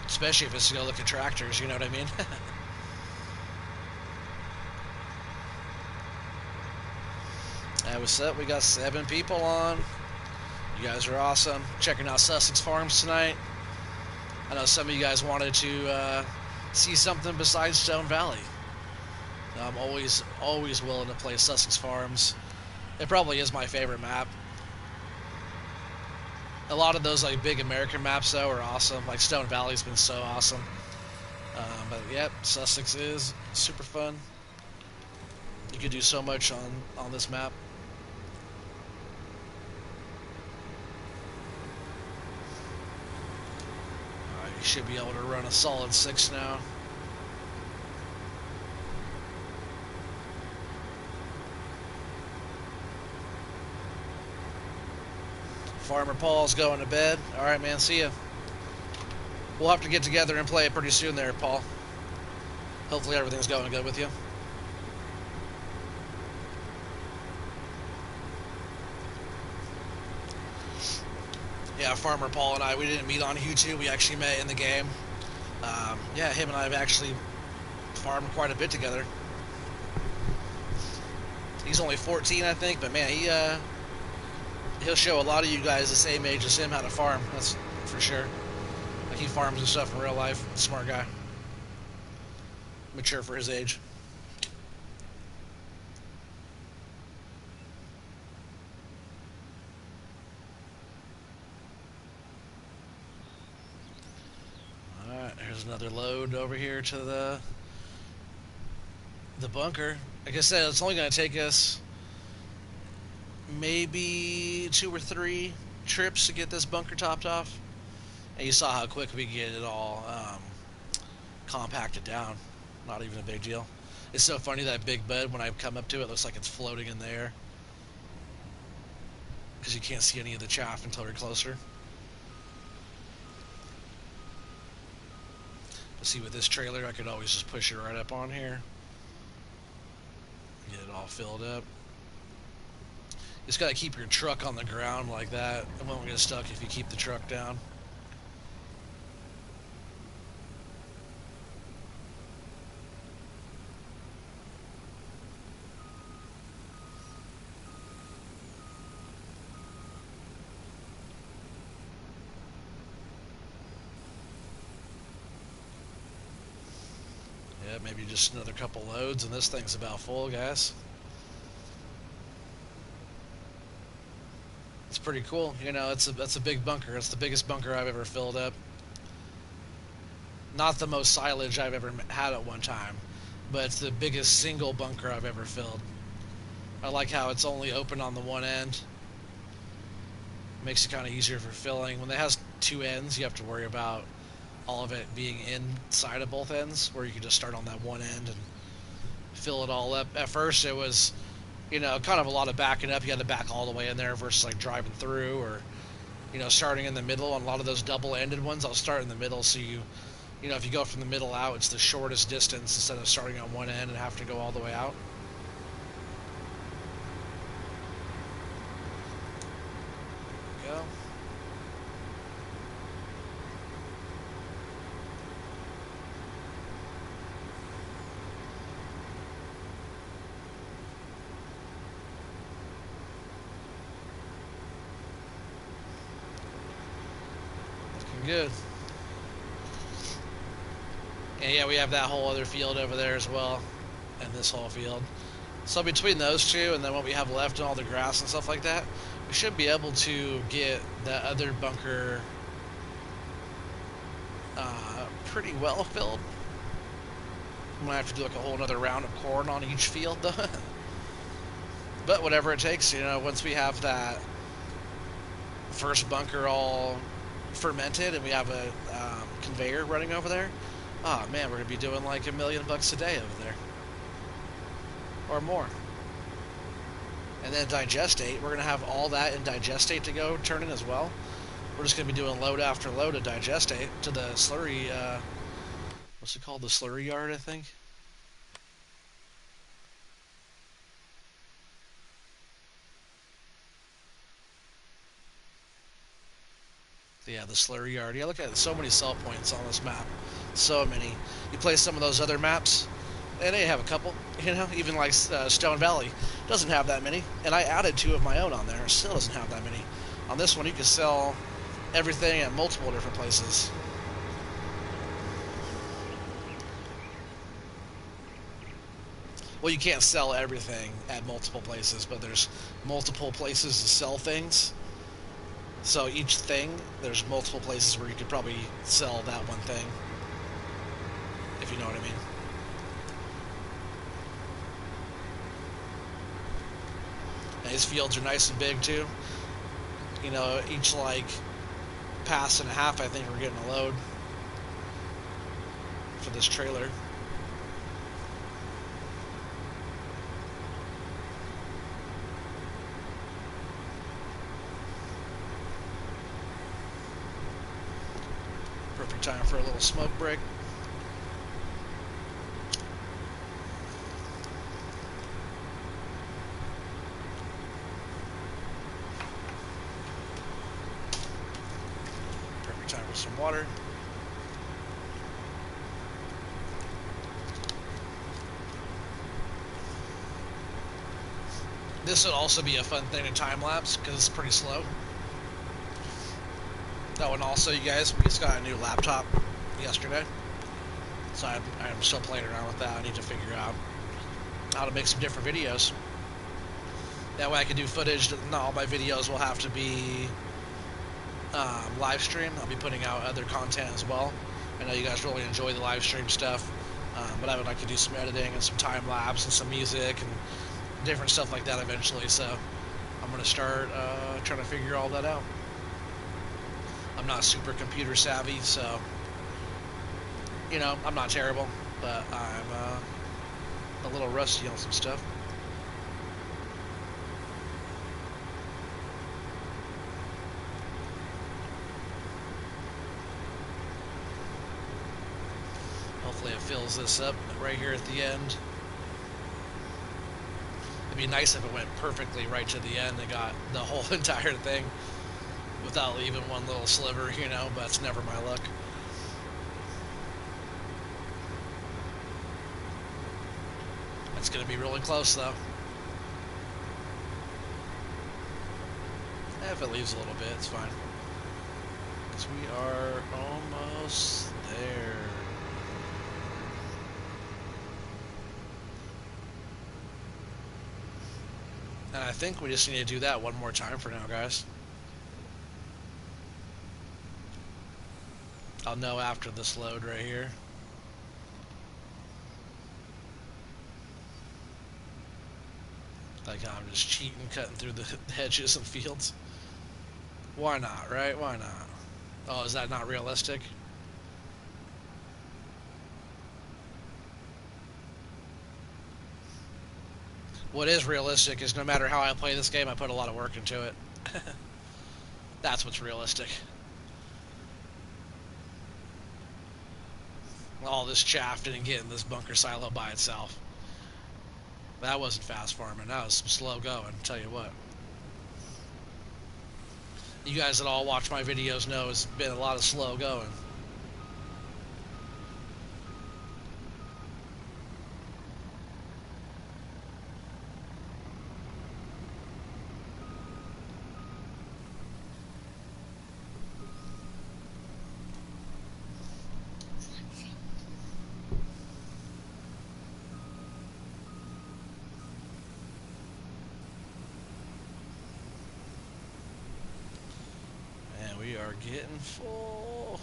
Especially if it's to go look at tractors, you know what I mean? What's up? We got 7 people on. You guys are awesome. Checking out Sussex Farms tonight. I know some of you guys wanted to see something besides Stone Valley. I'm always willing to play Sussex Farms. It probably is my favorite map. A lot of those like big American maps though are awesome. Like Stone Valley's been so awesome. But yep, Sussex is super fun. You could do so much on this map. Alright, you should be able to run a solid 6 now. Farmer Paul's going to bed. Alright, man, see ya. We'll have to get together and play it pretty soon there, Paul. Hopefully everything's going good with you. Yeah, Farmer Paul and I, we didn't meet on YouTube. We actually met in the game. Yeah, him and I have actually farmed quite a bit together. He's only 14, I think, but man, he'll show a lot of you guys the same age as him how to farm. That's for sure. Like he farms and stuff in real life. Smart guy. Mature for his age. Alright, here's another load over here to the bunker. Like I said, it's only going to take us maybe 2 or 3 trips to get this bunker topped off. And you saw how quick we get it all compacted down. Not even a big deal. It's so funny that big bed, when I come up to it, looks like it's floating in the air. Because you can't see any of the chaff until you're closer. But see, with this trailer, I could always just push it right up on here. Get it all filled up. You just got to keep your truck on the ground like that. It won't get stuck if you keep the truck down. Yeah, maybe just another couple loads, and this thing's about full, guys. It's pretty cool. You know, that's a big bunker. It's the biggest bunker I've ever filled up. Not the most silage I've ever had at one time, but it's the biggest single bunker I've ever filled. I like how it's only open on the one end. Makes it kind of easier for filling. When it has two ends, you have to worry about all of it being inside of both ends, where you can just start on that one end and fill it all up. At first, it was, you know, kind of a lot of backing up. You had to back all the way in there versus like driving through or, you know, starting in the middle. On a lot of those double-ended ones, I'll start in the middle, so you know, if you go from the middle out, it's the shortest distance instead of starting on one end and have to go all the way out. Go. Looking good. And yeah, we have that whole other field over there as well, and this whole field. So between those two, and then what we have left and all the grass and stuff like that, we should be able to get that other bunker pretty well filled. I'm gonna have to do like a whole other round of corn on each field, though. But whatever it takes, you know. Once we have that first bunker all fermented and we have a conveyor running over there, oh man, we're gonna be doing like $1 million a day over there, or more. And then digestate, we're gonna have all that in digestate to go turning as well. We're just gonna be doing load after load of digestate to the slurry. What's it called? The slurry yard, I think. Yeah, the slurry yard. Yeah, look at it. So many sell points on this map. So many. You play some of those other maps, and they have a couple. You know, even like Stone Valley doesn't have that many. And I added 2 of my own on there. It still doesn't have that many. On this one, you can sell everything at multiple different places. Well, you can't sell everything at multiple places, but there's multiple places to sell things. So each thing, there's multiple places where you could probably sell that one thing, if you know what I mean. And these fields are nice and big too. You know, each like pass and a half, I think we're getting a load for this trailer. Perfect time for a little smoke break. Perfect time for some water. This would also be a fun thing to time lapse because it's pretty slow. That one also, you guys, we just got a new laptop yesterday, so I'm still playing around with that. I need to figure out how to make some different videos. That way I can do footage. Not all my videos will have to be live stream. I'll be putting out other content as well. I know you guys really enjoy the live stream stuff, but I would like to do some editing and some time lapse and some music and different stuff like that eventually. So I'm going to start trying to figure all that out. I'm not super computer savvy, so, you know, I'm not terrible, but I'm a little rusty on some stuff. Hopefully it fills this up right here at the end. It'd be nice if it went perfectly right to the end and got the whole entire thing without leaving one little sliver, you know, but it's never my luck. It's going to be really close, though. If it leaves a little bit, it's fine. Because we are almost there. And I think we just need to do that one more time for now, guys. I'll know after this load right here. Like I'm just cheating, cutting through the hedges and fields. Why not, right? Why not? Oh, is that not realistic? What is realistic is no matter how I play this game, I put a lot of work into it. That's what's realistic. All this chaff didn't get in this bunker silo by itself. That wasn't fast farming. That was some slow going, I'll tell you what. You guys that all watch my videos know it's been a lot of slow going. And we are getting full.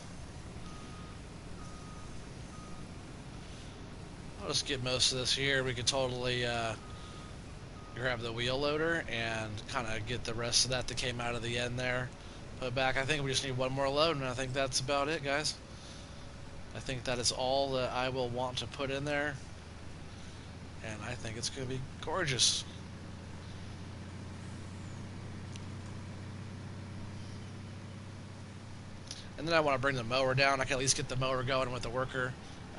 I'll just get most of this here. We could totally grab the wheel loader and kind of get the rest of that came out of the end there. Put it back. I think we just need one more load, and I think that's about it, guys. I think that is all that I will want to put in there. And I think it's going to be gorgeous. And then I want to bring the mower down. I can at least get the mower going with the worker.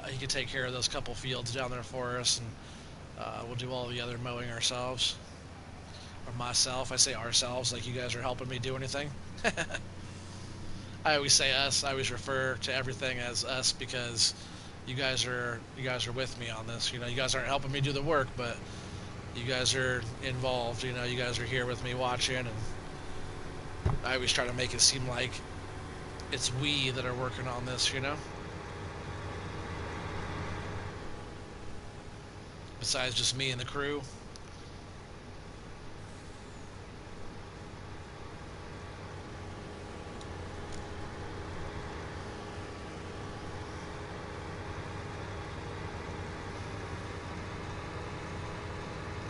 He can take care of those couple fields down there for us, and we'll do all the other mowing ourselves. Or myself. I say ourselves, like you guys are helping me do anything. I always say us. I always refer to everything as us because you guys are with me on this. You know, you guys aren't helping me do the work, but you guys are involved. You know, you guys are here with me watching, and I always try to make it seem like it's we that are working on this, you know? Besides just me and the crew.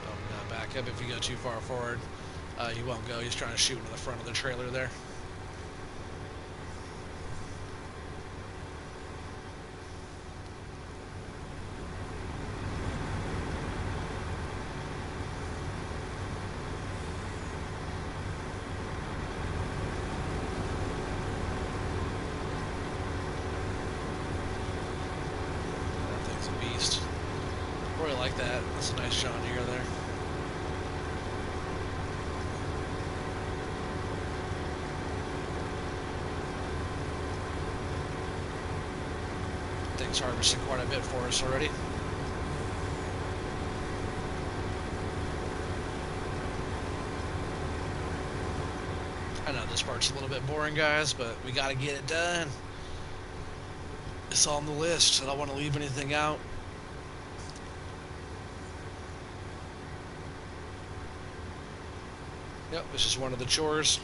Oh, back up if you go too far forward. You won't go. He's trying to shoot into the front of the trailer there. Really like that. That's a nice John Deere there. Thing's harvesting quite a bit for us already. I know this part's a little bit boring, guys, but we gotta get it done. It's on the list. I don't want to leave anything out. Yep, this is one of the chores.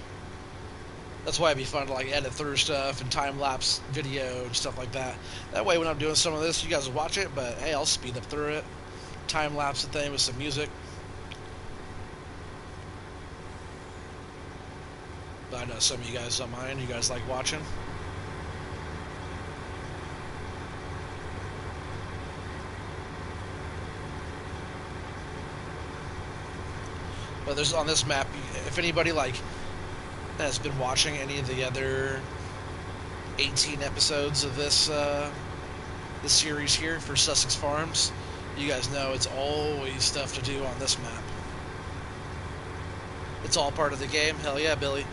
That's why it'd be fun to like edit through stuff and time-lapse video and stuff like that. That way when I'm doing some of this, you guys will watch it, but hey, I'll speed up through it. Time-lapse the thing with some music. But I know some of you guys don't mind. You guys like watching. But there's on this map, if anybody like has been watching any of the other 18 episodes of this series here for Sussex Farms, you guys know it's always stuff to do on this map. It's all part of the game. Hell yeah, Billy.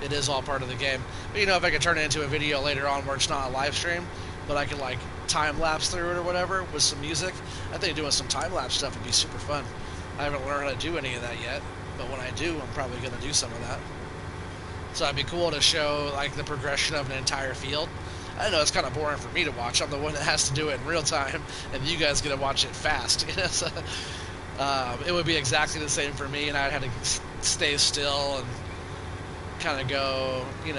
It is all part of the game. But you know, if I could turn it into a video later on where it's not a live stream, but I could like time lapse through it or whatever with some music, I think doing some time lapse stuff would be super fun. I haven't learned how to do any of that yet, but when I do, I'm probably going to do some of that. So it'd be cool to show like the progression of an entire field. I know it's kind of boring for me to watch. I'm the one that has to do it in real time, and you guys get to watch it fast. You know, so It would be exactly the same for me, and I'd have to stay still and kind of go, in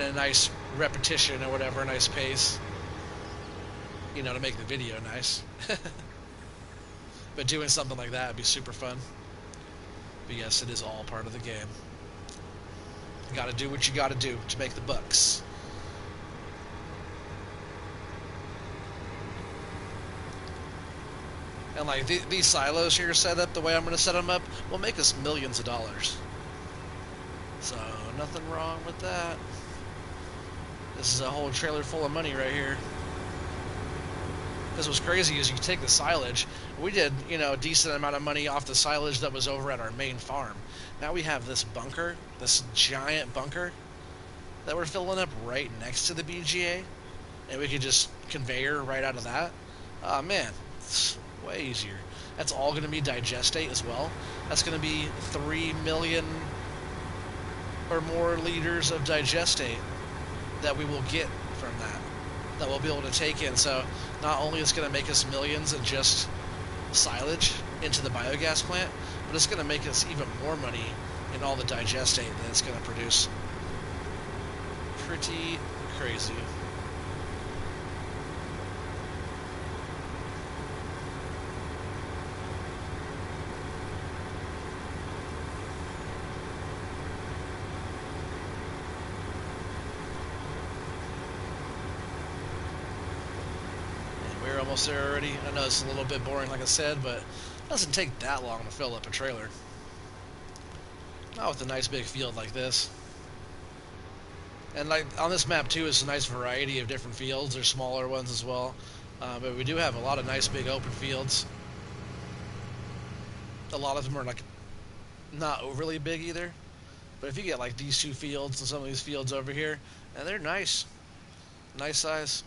a nice repetition or whatever, a nice pace, to make the video nice. But doing something like that would be super fun. But yes, it is all part of the game. You gotta do what you gotta do to make the bucks. And like these silos here set up the way I'm gonna set them up will make us millions of dollars. So nothing wrong with that. This is a whole trailer full of money right here. Because what's crazy is you take the silage. We did, a decent amount of money off the silage that was over at our main farm. Now we have this bunker, this giant bunker, that we're filling up right next to the BGA. And we could just conveyor right out of that. Oh man, it's way easier. That's all going to be digestate as well. That's going to be 3 million or more liters of digestate that we will get from that we'll be able to take in. So not only is it going to make us millions in just silage into the biogas plant, but it's going to make us even more money in all the digestate that it's going to produce. Pretty crazy. We're almost there already. I know it's a little bit boring, like I said, but it doesn't take that long to fill up a trailer. Not with a nice big field like this. And like on this map too, it's a nice variety of different fields. There's smaller ones as well, but we do have a lot of nice big open fields. A lot of them are like not overly big either. But if you get like these two fields and some of these fields over here, and they're nice size.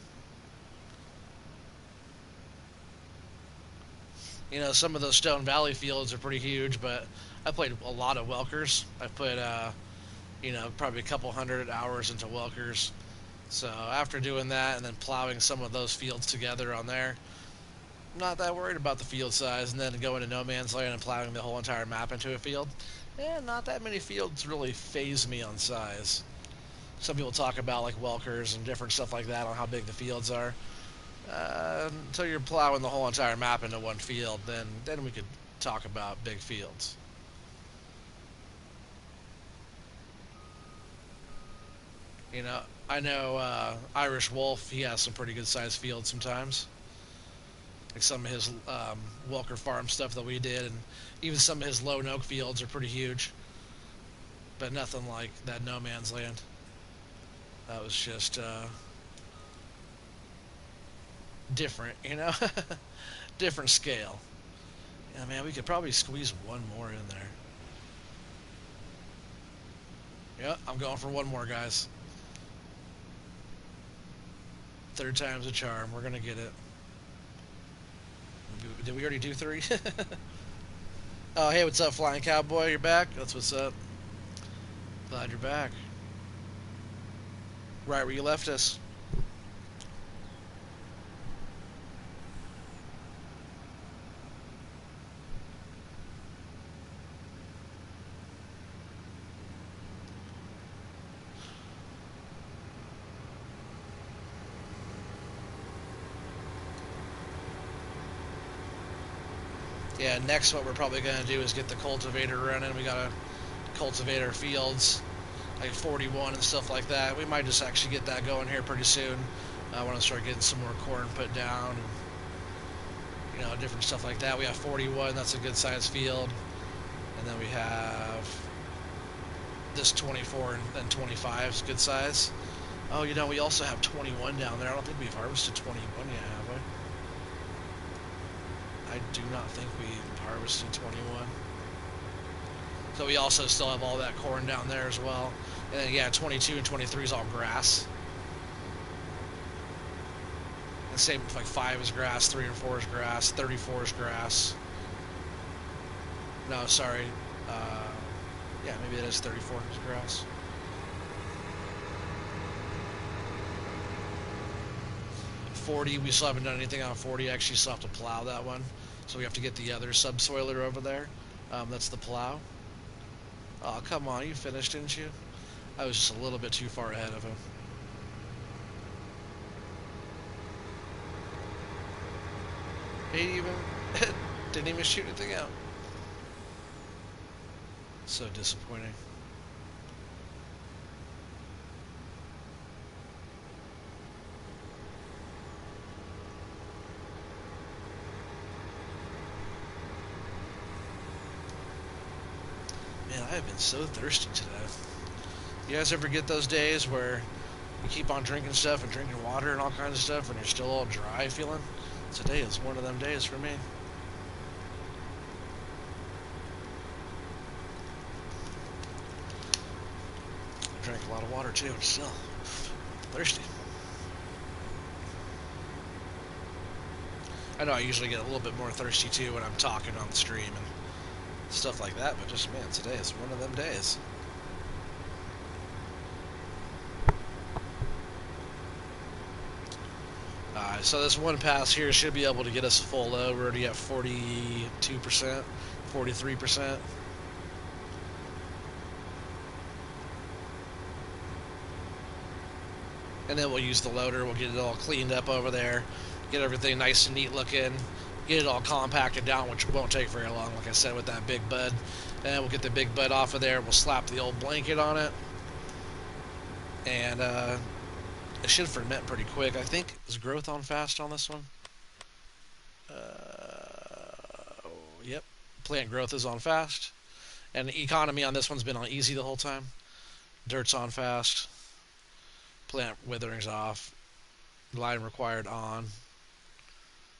Some of those Stone Valley fields are pretty huge, but I played a lot of Welkers. I put, probably a couple hundred hours into Welkers. So after doing that and then plowing some of those fields together on there, I'm not that worried about the field size. And then going to No Man's Land and plowing the whole entire map into a field, not that many fields really phase me on size. Some people talk about like Welkers and different stuff like that on how big the fields are. Until you're plowing the whole entire map into one field, then we could talk about big fields. I know Irish Wolf, he has some pretty good sized fields sometimes. Like some of his Welker Farm stuff that we did, and even some of his Lone Oak fields are pretty huge. But nothing like that No Man's Land. That was just different, different scale. Yeah, man, we could probably squeeze one more in there. Yep, I'm going for one more, guys. Third time's a charm. We're gonna get it. Did we already do 3? Oh, hey, what's up, Flying Cowboy? You're back? That's what's up. Glad you're back. Right where you left us. Yeah, next what we're probably going to do is get the cultivator running. We got to cultivate our fields, like 41 and stuff like that. We might just actually get that going here pretty soon. I want to start getting some more corn put down, and, different stuff like that. We have 41, that's a good size field. And then we have this 24 and 25 is good size. Oh, we also have 21 down there. I don't think we've harvested 21 yet, have we? I do not think we harvested 21. So we also still have all that corn down there as well. And then, yeah, 22 and 23 is all grass. And same, like 5 is grass, 3 and 4 is grass, 34 is grass. No, sorry. Yeah, maybe it is 34 is grass. We still haven't done anything on 40. I actually still have to plow that one. So we have to get the other subsoiler over there. That's the plow. Oh, come on, you finished, didn't you? I was just a little bit too far ahead of him. He even didn't even shoot anything out. So disappointing. Man, I have been so thirsty today. You guys ever get those days where you keep on drinking stuff and drinking water and all kinds of stuff and you're still all dry feeling? Today is one of them days for me. I drank a lot of water too, and still thirsty. I know I usually get a little bit more thirsty too when I'm talking on the stream and stuff like that, but just, man, today is one of them days. Alright, so this one pass here should be able to get us full load. We're already at 42%, 43%. And then we'll use the loader. We'll get it all cleaned up over there, get everything nice and neat looking, get it all compacted down, which won't take very long, like I said, with that big bud. And we'll get the big bud off of there. We'll slap the old blanket on it. And it should ferment pretty quick. I think, is growth on fast on this one? Yep. Plant growth is on fast. And the economy on this one's been on easy the whole time. Dirt's on fast. Plant withering's off. Line required on.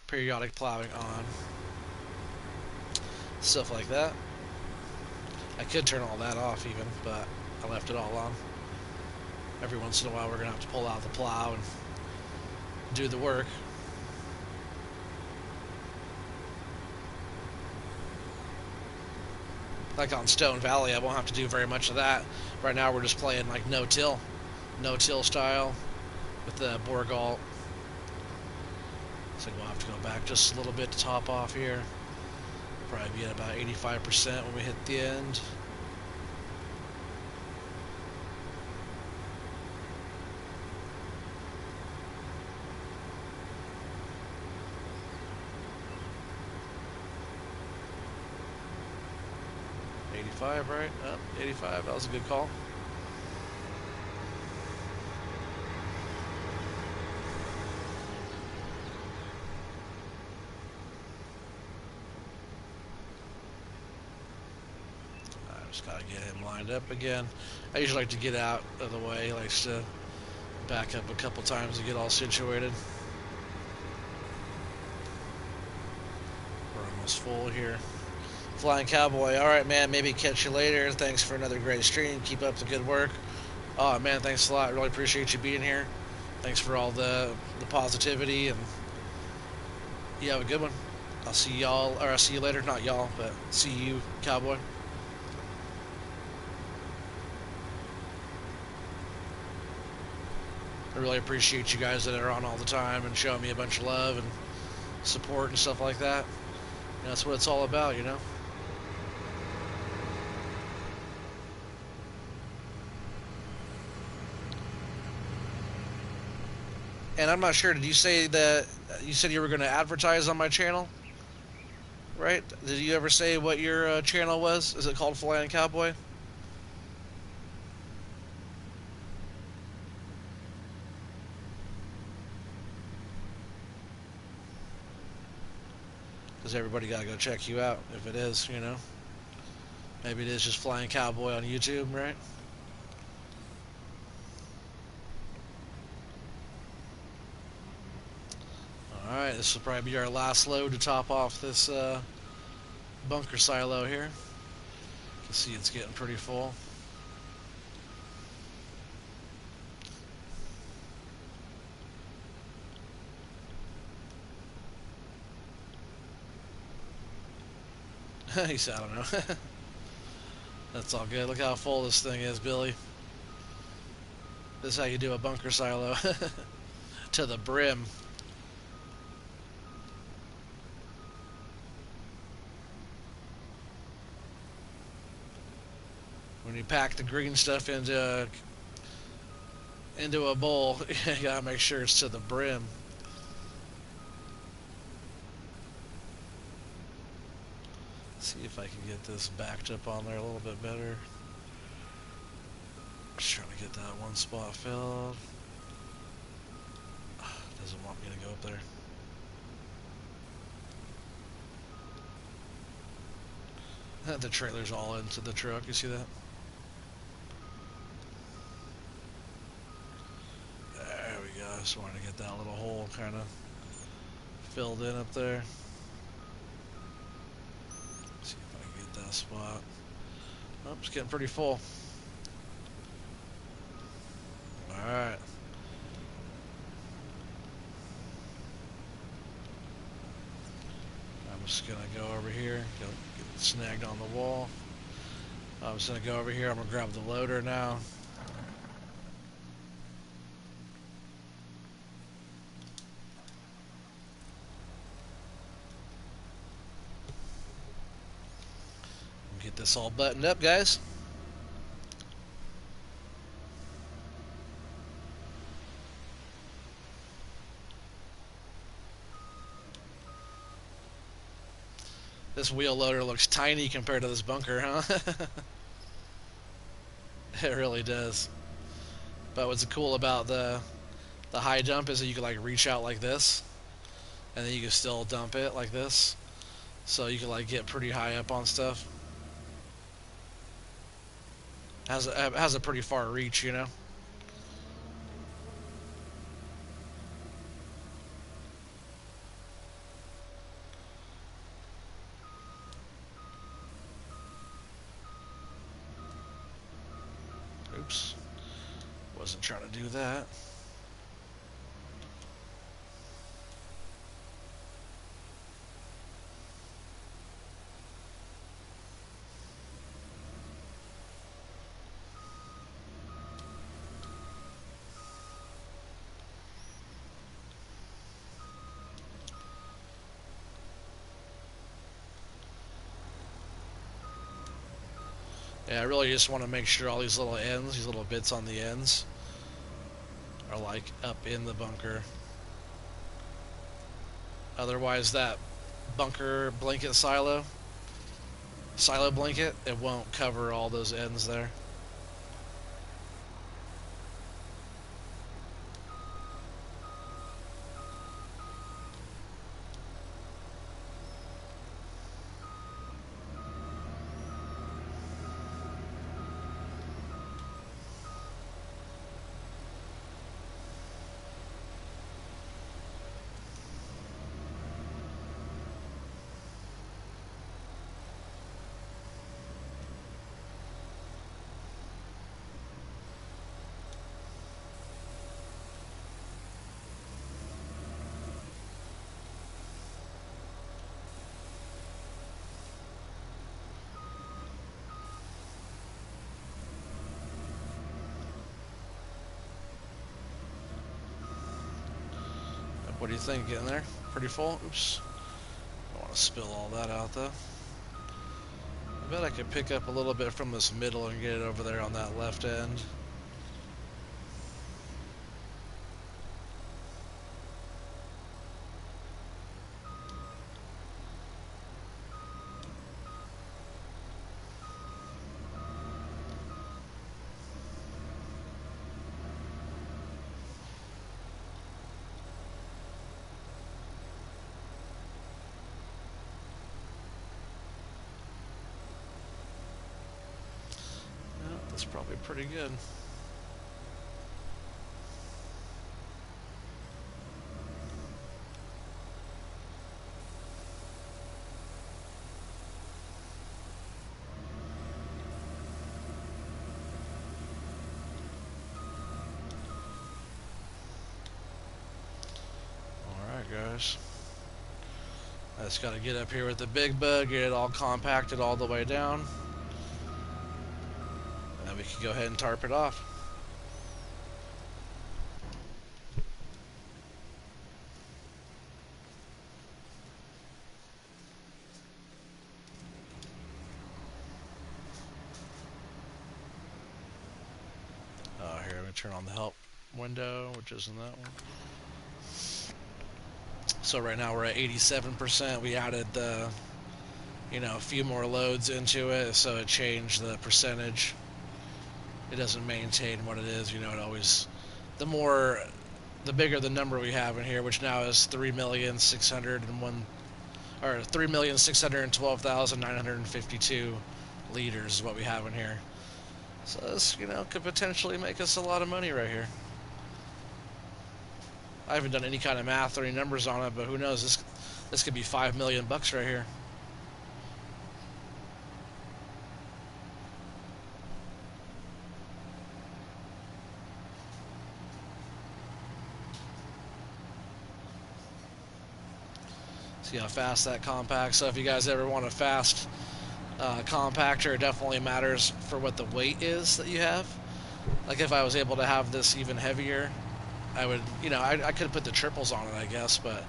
Periodic plowing on. Stuff like that. I could turn all that off even, but I left it all on. Every once in a while we're going to have to pull out the plow and do the work. Like on Stone Valley, I won't have to do very much of that. Right now we're just playing like no-till style with the Borgalt. So we'll have to go back just a little bit to top off here. Probably be at about 85% when we hit the end. Right? 85. That was a good call. I just gotta get him lined up again. I usually like to get out of the way. He likes to back up a couple times to get all situated. We're almost full here. Flying Cowboy, alright man, maybe catch you later. Thanks for another great stream. Keep up the good work. Oh man, thanks a lot. Really appreciate you being here. Thanks for all the positivity, and you have a good one. I'll see y'all, or I'll see you later. Not y'all, but see you, Cowboy. I really appreciate you guys that are on all the time and showing me a bunch of love and support and stuff like that. And that's what it's all about, you know? And I'm not sure, did you say that you said you were going to advertise on my channel? Right? Did you ever say what your channel was? Is it called Flying Cowboy? Because everybody got to go check you out if it is, you know? Maybe it is just Flying Cowboy on YouTube, right? Alright, this will probably be our last load to top off this bunker silo here. You can see it's getting pretty full. He said, I don't know. That's all good. Look how full this thing is, Billy. This is how you do a bunker silo. To the brim. you pack the green stuff into a bowl, you gotta make sure it's to the brim. See if I can get this backed up on there a little bit better. Just trying to get that one spot filled. Doesn't want me to go up there. The trailer's all into the truck, you see that? There we go. Just wanted to get that little hole kind of filled in up there. See if I can get that spot. Oh, it's getting pretty full. Alright. I'm just going to go over here. Get it snagged on the wall. I'm just going to go over here. I'm going to grab the loader now. Get this all buttoned up, guys. This wheel loader looks tiny compared to this bunker, huh? It really does. But what's cool about the high dump is that you can like reach out like this, and then you can still dump it like this. So you can like get pretty high up on stuff. Has a pretty far reach, you know. Oops. Wasn't trying to do that. Yeah, I really just want to make sure all these little ends, these little bits on the ends, are like up in the bunker. Otherwise that bunker blanket silo blanket, it won't cover all those ends there. What do you think? Getting there? Pretty full? Oops. Don't want to spill all that out though. I bet I could pick up a little bit from this middle and get it over there on that left end. That's probably pretty good. Alright guys. I just gotta get up here with the big bug, get it all compacted all the way down. And we can go ahead and tarp it off. turn on the help window, which isn't that one. So right now we're at 87%. We added the, a few more loads into it, so it changed the percentage. It doesn't maintain what it is. It always, the bigger the number we have in here, which now is 3,601 or 3,612,952 liters is what we have in here. So this, could potentially make us a lot of money right here. I haven't done any kind of math or any numbers on it, but who knows? This could be $5 million right here. See how fast that compacts. So if you guys ever want a fast compactor, it definitely matters for what the weight is that you have. Like if I was able to have this even heavier, I would, I could put the triples on it, I guess, but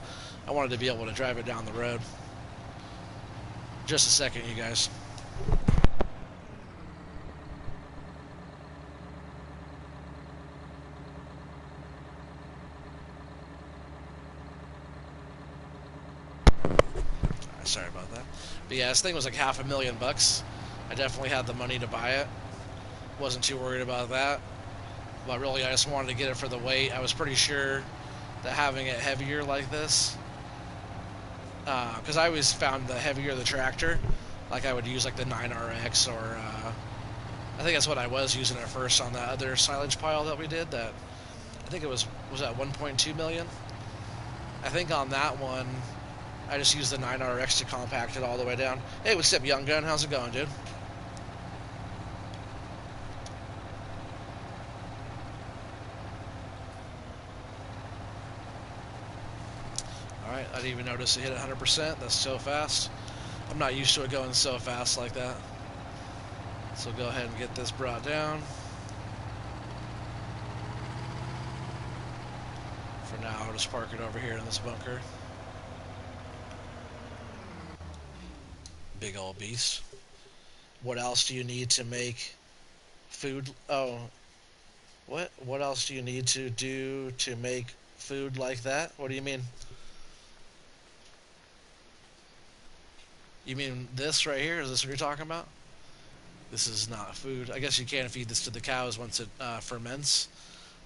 I wanted to be able to drive it down the road. Just a second, you guys. Sorry about that. But yeah, this thing was like $500,000. I definitely had the money to buy it. Wasn't too worried about that. But really, I just wanted to get it for the weight. I was pretty sure that having it heavier like this, because I always found the heavier the tractor, like I would use like the 9RX or I think that's what I was using at first on that other silage pile that we did. That I think it was that 1.2 million. I think on that one, I just used the 9RX to compact it all the way down. Hey, what's up, Young Gun? How's it going, dude? Alright, I didn't even notice it hit 100%. That's so fast. I'm not used to it going so fast like that. So go ahead and get this brought down. For now, I'll just park it over here in this bunker. Big old beast. What else do you need to make food? Oh, what else do you need to do to make food like that? What do you mean? You mean this right here? Is this what you're talking about? This is not food. I guess you can feed this to the cows once it ferments.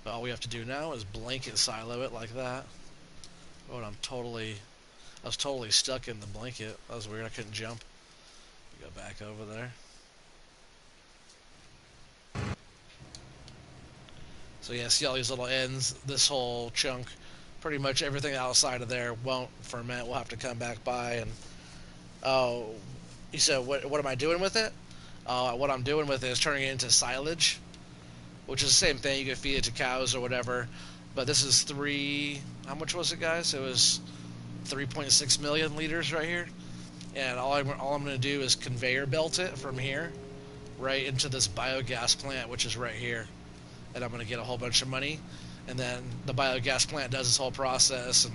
But all we have to do now is blanket silo it like that. Oh, and I was totally stuck in the blanket. That was weird. I couldn't jump. Go back over there. So yeah, see all these little ends? This whole chunk, pretty much everything outside of there won't ferment. We'll have to come back by and... Oh, you said, what am I doing with it? What I'm doing with it is turning it into silage, which is the same thing. You can feed it to cows or whatever. But this is how much was it, guys? It was 3.6 million liters right here. And all I'm going to do is conveyor belt it from here right into this biogas plant, which is right here. And I'm going to get a whole bunch of money. And then the biogas plant does this whole process and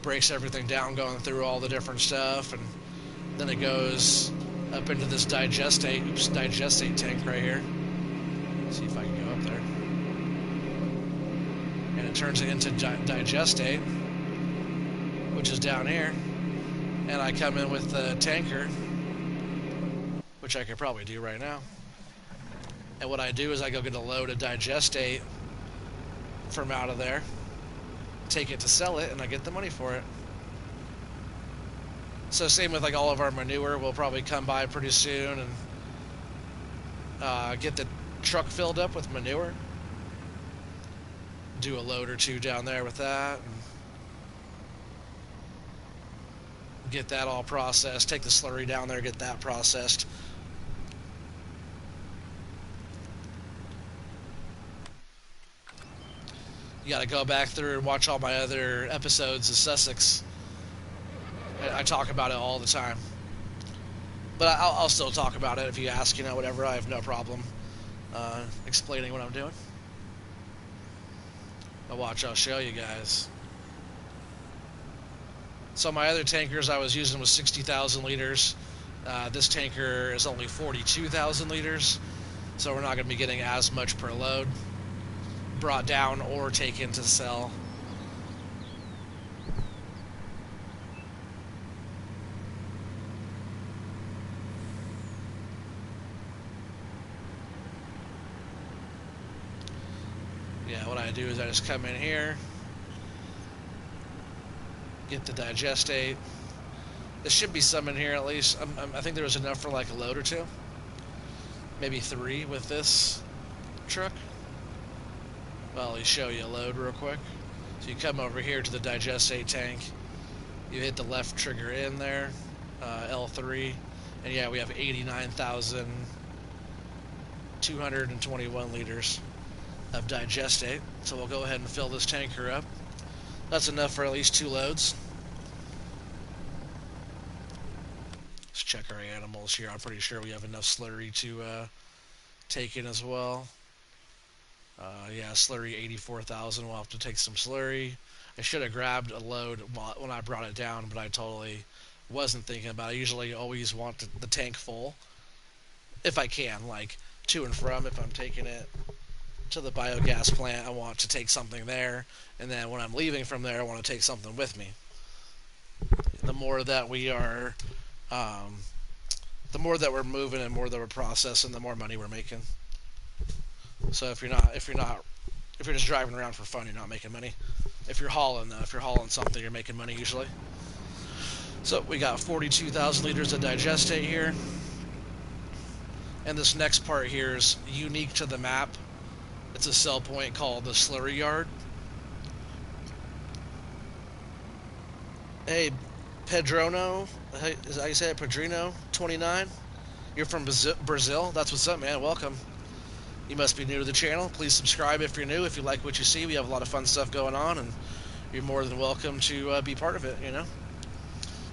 breaks everything down, going through all the different stuff. And then it goes up into this digestate tank right here. Let's see if I can go up there. And it turns it into digestate, which is down here. And I come in with the tanker, which I could probably do right now. And what I do is I go get a load of digestate from out of there, take it to sell it, and I get the money for it. So same with like all of our manure. We'll probably come by pretty soon and get the truck filled up with manure. Do a load or two down there with that. And get that all processed. Take the slurry down there, get that processed. You got to go back through and watch all my other episodes of Sussex. I talk about it all the time. But I'll still talk about it if you ask, whatever. I have no problem explaining what I'm doing. But watch, I'll show you guys. So my other tankers I was using was 60,000 liters. This tanker is only 42,000 liters. So we're not going to be getting as much per load. brought down or taken to sell. Yeah, what I do is I just come in here, get the digestate. There should be some in here at least. I think there was enough for like a load or two. Maybe 3 with this truck. Well, let me show you a load real quick. So you come over here to the digestate tank. You hit the left trigger in there, L3. And yeah, we have 89,221 liters of digestate. So we'll go ahead and fill this tanker up. That's enough for at least 2 loads. Let's check our animals here. I'm pretty sure we have enough slurry to take in as well. Yeah, slurry 84,000. We'll have to take some slurry. I should have grabbed a load when I brought it down, but I totally wasn't thinking about it. I usually always want the tank full if I can, like to and from. If I'm taking it to the biogas plant, I want to take something there, and then when I'm leaving from there, I want to take something with me. The more that we are, the more that we're moving and more that we're processing, the more money we're making. So if you're just driving around for fun, you're not making money. If you're hauling something, you're making money usually. So we got 42,000 liters of digestate here. And this next part here is unique to the map. It's a sell point called the slurry yard. Hey, Pedrono, is that how you say it? Pedrino, 29. You're from Brazil? That's what's up, man. Welcome. You must be new to the channel. Please subscribe if you're new. If you like what you see, we have a lot of fun stuff going on, and you're more than welcome to be part of it, you know?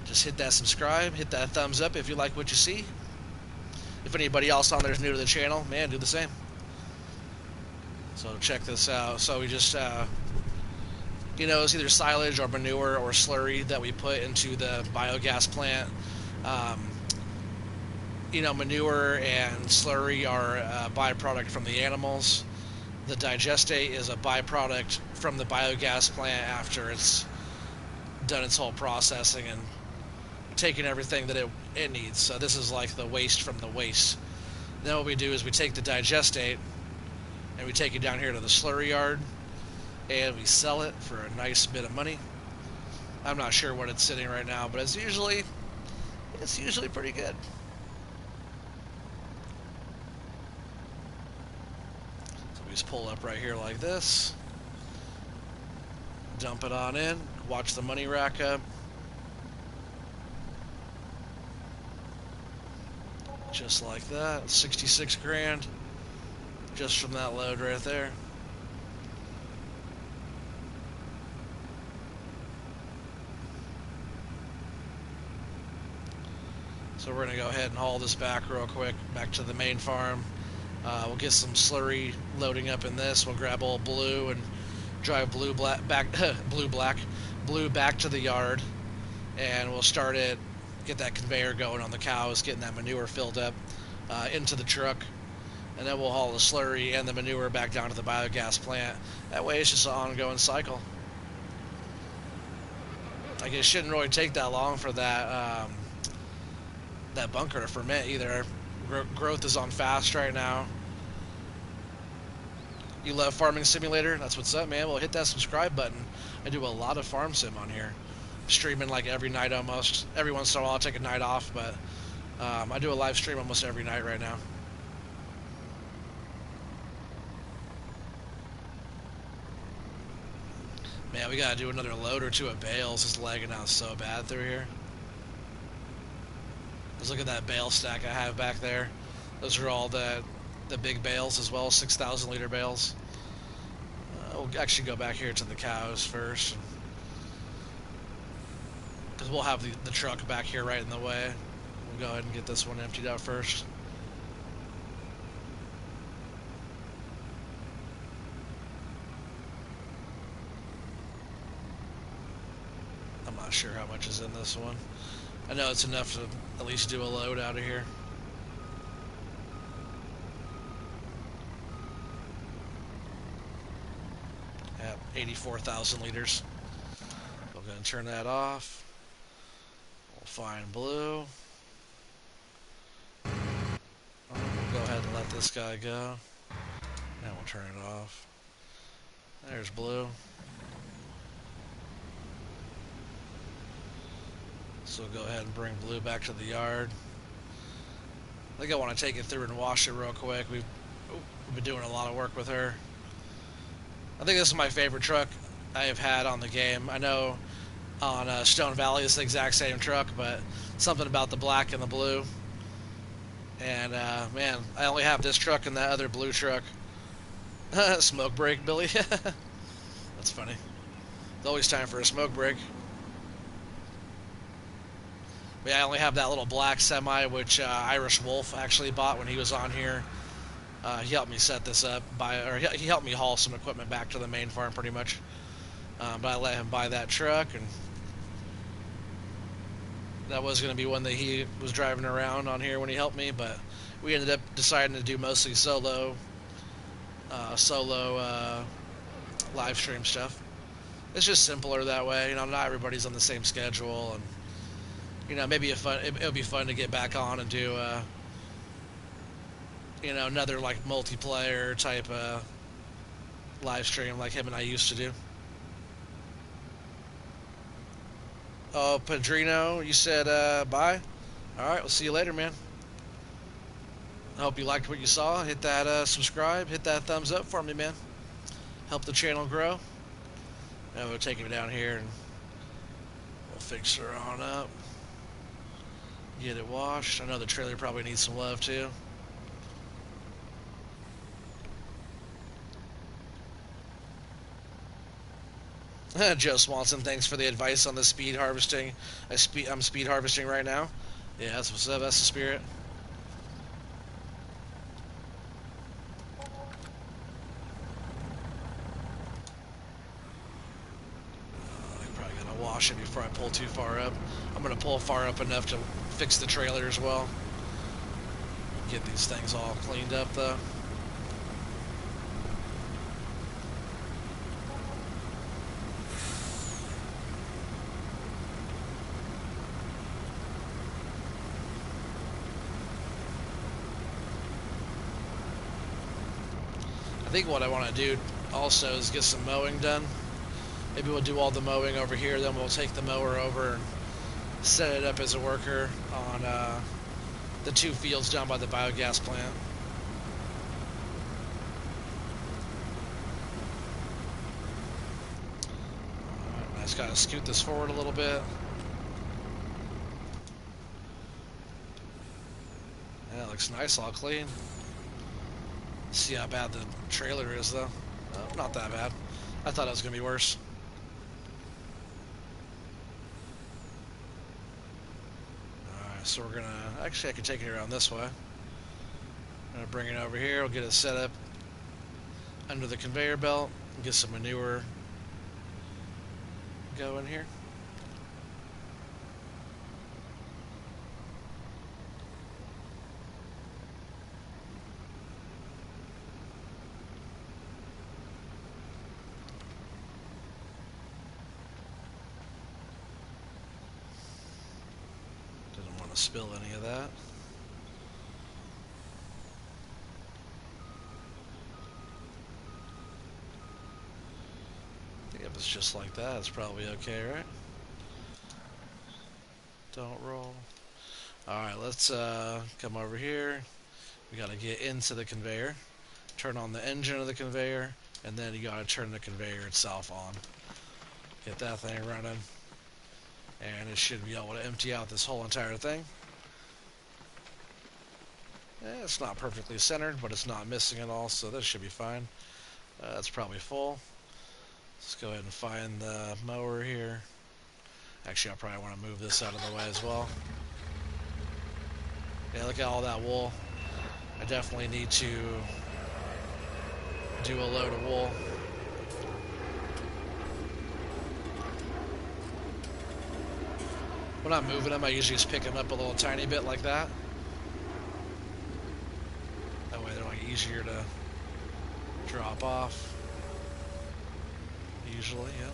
Just hit that subscribe, hit that thumbs up if you like what you see. If anybody else on there is new to the channel, man, do the same. So check this out. So we just, it's either silage or manure or slurry that we put into the biogas plant. Manure and slurry are a byproduct from the animals. The digestate is a byproduct from the biogas plant after it's done its whole processing and taking everything that it needs. So this is like the waste from the waste. Then what we do is we take the digestate and we take it down here to the slurry yard and we sell it for a nice bit of money. I'm not sure what it's sitting right now, but it's usually pretty good. Just pull up right here like this, dump it on in, watch the money rack up. Just like that, 66 grand just from that load right there. So we're gonna go ahead and haul this back real quick, back to the main farm. We'll get some slurry loading up in this. We'll grab old Blue and drive Blue back to the yard, and we'll start it. Get that conveyor going on the cows, getting that manure filled up into the truck, and then we'll haul the slurry and the manure back down to the biogas plant. That way, it's just an ongoing cycle. Like it shouldn't really take that long for that bunker to ferment either. Growth is on fast right now. You love Farming Simulator? That's what's up, man. Well, hit that subscribe button. I do a lot of farm sim on here. Streaming like every night almost. Every once in a while I'll take a night off, but I do a live stream almost every night right now. Man, we gotta do another load or two of bales. It's lagging out so bad through here. Let's look at that bale stack I have back there. Those are all the big bales as well, 6,000 liter bales. We'll actually go back here to the cows first, because we'll have the truck back here right in the way. We'll go ahead and get this one emptied out first. I'm not sure how much is in this one. I know it's enough to at least do a load out of here. 84,000 liters. We're going to turn that off. We'll find blue. We'll go ahead and let this guy go. And we'll turn it off. There's blue. So we'll go ahead and bring blue back to the yard. I think I want to take it through and wash it real quick. We've been doing a lot of work with her. I think this is my favorite truck I have had on the game. I know on Stone Valley it's the exact same truck, but something about the black and the blue. And man, I only have this truck and that other blue truck. Smoke break, Billy. That's funny. It's always time for a smoke break. But yeah, I only have that little black semi, which Irish Wolf actually bought when he was on here. He helped me set this up, he helped me haul some equipment back to the main farm pretty much. But I let him buy that truck, and that was going to be one that he was driving around on here when he helped me, but we ended up deciding to do mostly solo live stream stuff. It's just simpler that way, you know, not everybody's on the same schedule, and you know, maybe it would be fun to get back on and do you know, another like multiplayer type live stream like him and I used to do. Oh, Padrino, you said bye? Alright, we'll see you later, man. I hope you liked what you saw. Hit that subscribe, hit that thumbs up for me, man. Help the channel grow. Now we'll take him down here and we'll fix her on up. Get it washed. I know the trailer probably needs some love too. Joe Swanson, thanks for the advice on the speed harvesting. I'm speed harvesting right now. Yeah, that's what's up. That's the spirit. I probably gotta wash it before I pull too far up. I'm gonna pull far up enough to fix the trailer as well. Get these things all cleaned up though. I think what I want to do also is get some mowing done. Maybe we'll do all the mowing over here, then we'll take the mower over and set it up as a worker on the 2 fields down by the biogas plant. Alright, I just gotta scoot this forward a little bit. Yeah, it looks nice, all clean. See how bad the trailer is though. Oh, not that bad. I thought it was gonna be worse. Alright, so we're gonna actually I could take it around this way. I'm gonna bring it over here, we'll get it set up under the conveyor belt and get some manure going here. Spill any of that. I think if it's just like that, it's probably okay, right? Don't roll. Alright, let's come over here. We gotta get into the conveyor, turn on the engine of the conveyor, and then you gotta turn the conveyor itself on. Get that thing running. And it should be able to empty out this whole entire thing. It's not perfectly centered, but it's not missing at all, so this should be fine. That's probably full. Let's go ahead and find the mower here. Actually, I probably want to move this out of the way as well. Yeah, look at all that wool. I definitely need to do a load of wool. When I'm moving them, I usually just pick them up a little tiny bit like that. That way they're like easier to drop off. usually, yeah.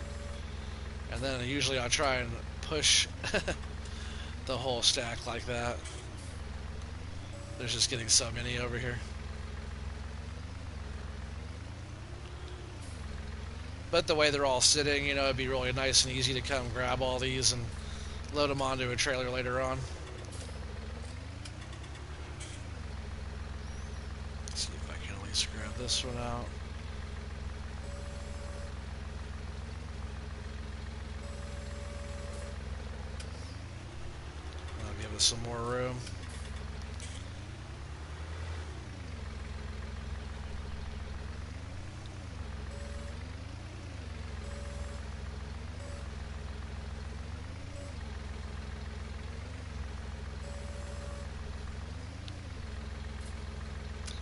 And then usually I try and push the whole stack like that. There's just getting so many over here. But the way they're all sitting, you know, it'd be really nice and easy to come grab all these and load them onto a trailer later on. Let's see if I can at least grab this one out. That'll give us some more room.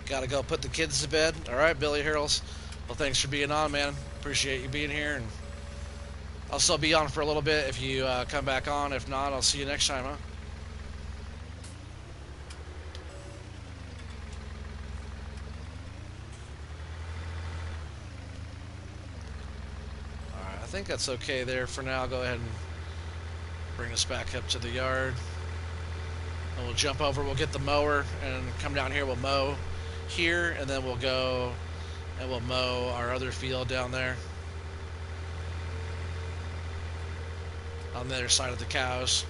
Gotta go put the kids to bed. All right, Billy Hurls. Well, thanks for being on, man. Appreciate you being here, and I'll still be on for a little bit if you come back on. If not, I'll see you next time, huh? All right, I think that's okay there for now. Go ahead and bring us back up to the yard. And we'll jump over. We'll get the mower and come down here. We'll mow here, and then we'll go and we'll mow our other field down there on the other side of the cows.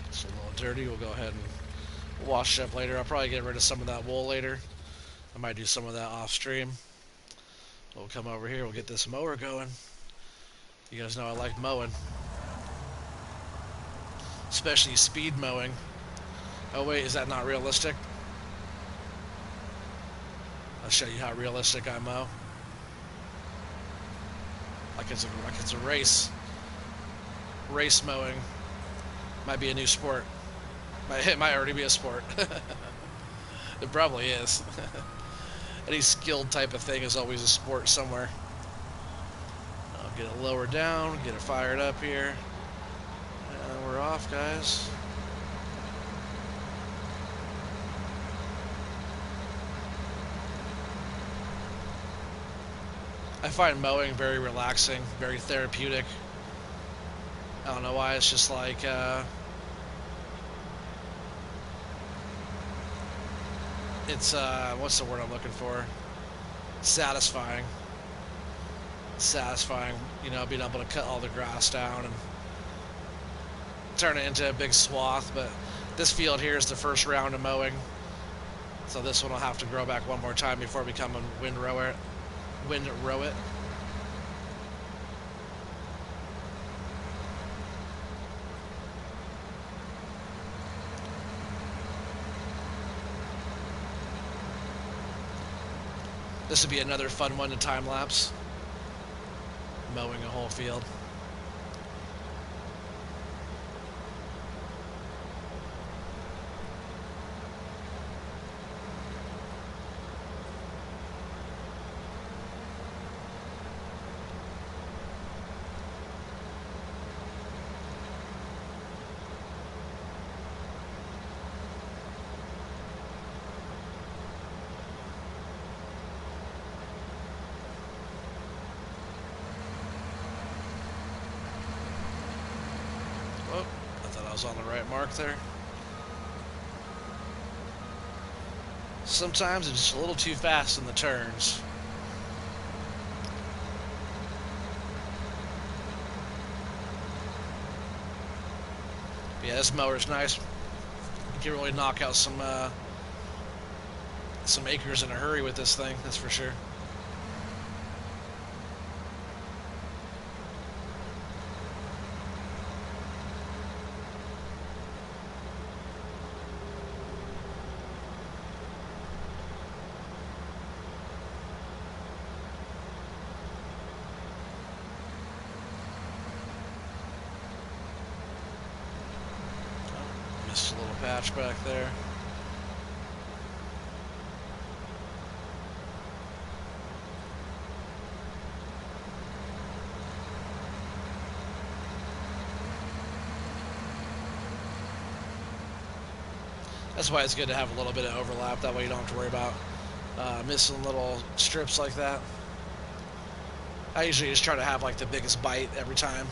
It's a little dirty. We'll go ahead and wash it up later. I'll probably get rid of some of that wool later. I might do some of that off stream. We'll come over here. We'll get this mower going. You guys know I like mowing, especially speed mowing. Oh wait, is that not realistic? I'll show you how realistic I mow. Like it's a race. Race mowing might be a new sport. It might already be a sport. It probably is. Any skilled type of thing is always a sport somewhere. I'll get it lowered down, get it fired up here. And we're off, guys. I find mowing very relaxing, very therapeutic. I don't know why, it's just like it's what's the word I'm looking for? Satisfying. Satisfying, you know, being able to cut all the grass down and turn it into a big swath. But this field here is the first round of mowing, so this one will have to grow back one more time before we come and windrow it. This would be another fun one to time lapse. Mowing a whole field. On the right mark there. Sometimes it's just a little too fast in the turns. But yeah, this mower's nice. You can really knock out some acres in a hurry with this thing, that's for sure. Missed a little patch back there. That's why it's good to have a little bit of overlap. That way you don't have to worry about missing little strips like that. I usually just try to have like the biggest bite every time.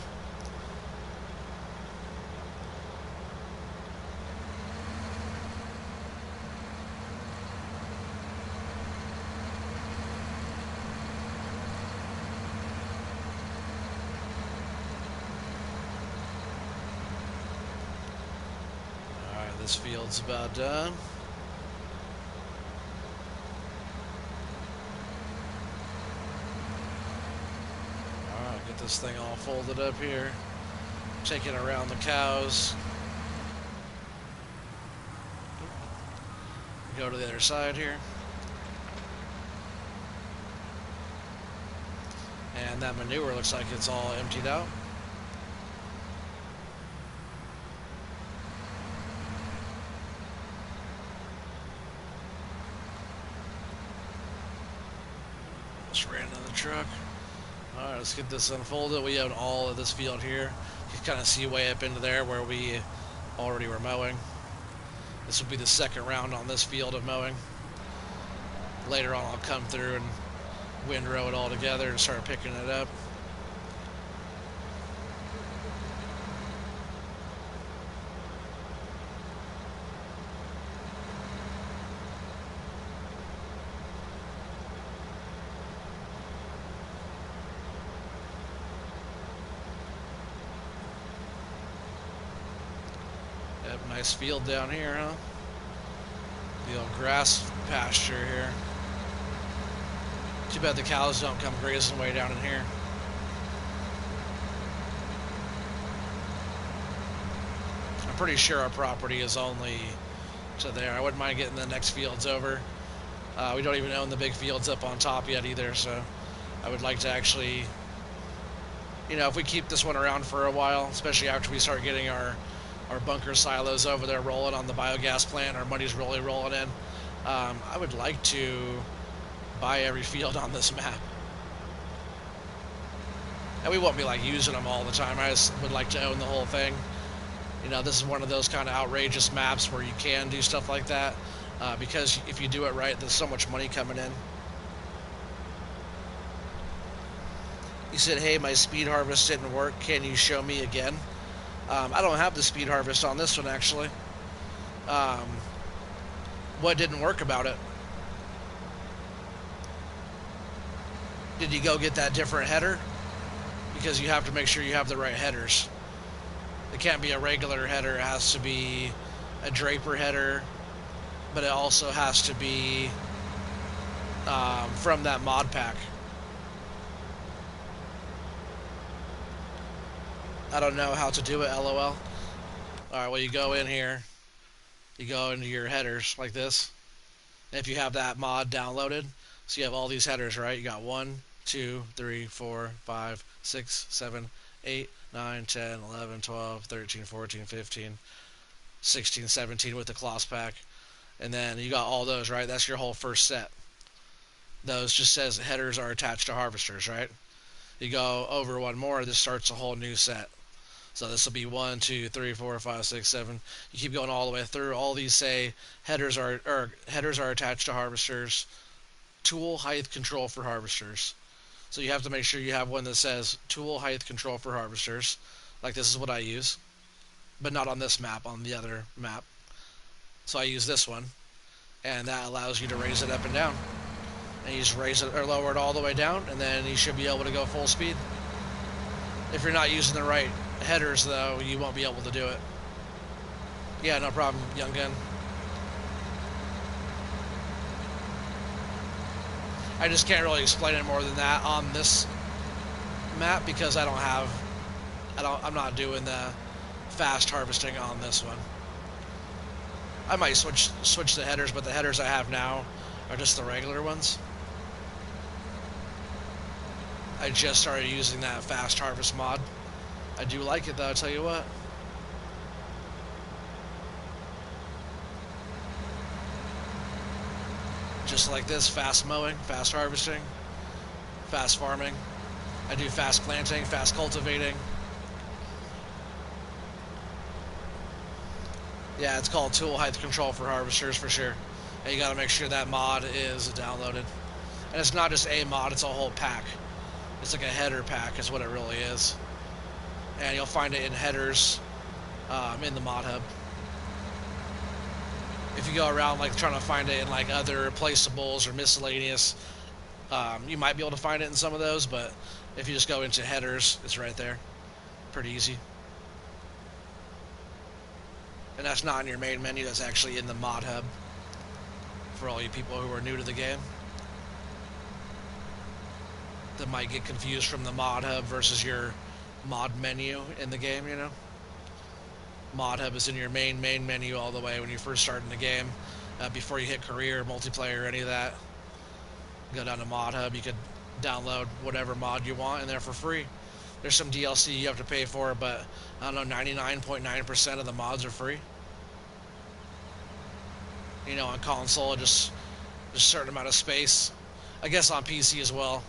Alright, this field's about done. Alright, get this thing all folded up here. Take it around the cows. Go to the other side here. And that manure looks like it's all emptied out. Just ran to the truck. Alright, let's get this unfolded. We own all of this field here. You can kind of see way up into there where we already were mowing. This will be the second round on this field of mowing. Later on I'll come through and windrow it all together and start picking it up. Yep, nice field down here, huh? The old grass pasture here. Too bad the cows don't come grazing way down in here. I'm pretty sure our property is only to there. I wouldn't mind getting the next fields over. We don't even own the big fields up on top yet either, so I would like to actually, you know, if we keep this one around for a while, especially after we start getting our bunker silos over there rolling on the biogas plant, our money's really rolling in, I would like to buy every field on this map. And we won't be like using them all the time. I just would like to own the whole thing. You know, this is one of those kind of outrageous maps where you can do stuff like that, because if you do it right, there's so much money coming in. You said, hey, my speed harvest didn't work. Can you show me again? I don't have the speed harvest on this one, actually. What didn't work about it? Did you go get that different header? Because you have to make sure you have the right headers. It can't be a regular header. It has to be a Draper header, but it also has to be from that mod pack. I don't know how to do it, LOL. Alright, well, you go in here. You go into your headers like this. If you have that mod downloaded, so you have all these headers, right? You got 1, 2, 3, 4, 5, 6, 7, 8, 9, 10, 11, 12, 13, 14, 15, 16, 17 with the Kloss pack. And then you got all those, right? That's your whole first set. Those just says headers are attached to harvesters, right? You go over one more, this starts a whole new set. So this will be 1, 2, 3, 4, 5, 6, 7. You keep going all the way through. All these say headers are attached to harvesters. Tool height control for harvesters. So you have to make sure you have one that says tool height control for harvesters. Like this is what I use, but not on this map, on the other map. So I use this one, and that allows you to raise it up and down. And you just raise it or lower it all the way down, and then you should be able to go full speed. If you're not using the right headers, though, you won't be able to do it. Yeah, no problem, young gun. I just can't really explain it more than that on this map because I'm not doing the fast harvesting on this one. I might switch the headers, but the headers I have now are just the regular ones. I just started using that fast harvest mod. I do like it though, I'll tell you what. Just like this, fast mowing, fast harvesting, fast farming. I do fast planting, fast cultivating. Yeah, it's called tool height control for harvesters for sure. And you got to make sure that mod is downloaded. And it's not just a mod; it's a whole pack. It's like a header pack, is what it really is. And you'll find it in headers in the mod hub. If you go around like trying to find it in like other placeables or miscellaneous, you might be able to find it in some of those. But if you just go into headers, it's right there. Pretty easy. And that's not in your main menu. That's actually in the mod hub for all you people who are new to the game that might get confused from the mod hub versus your mod menu in the game. Mod hub is in your main menu all the way when you first start in the game, before you hit career, multiplayer, or any of that. Go down to mod hub. You could download whatever mod you want in there for free. There's some DLC you have to pay for, but I don't know, 99.9% of the mods are free. On console, just a certain amount of space. I guess on PC as well,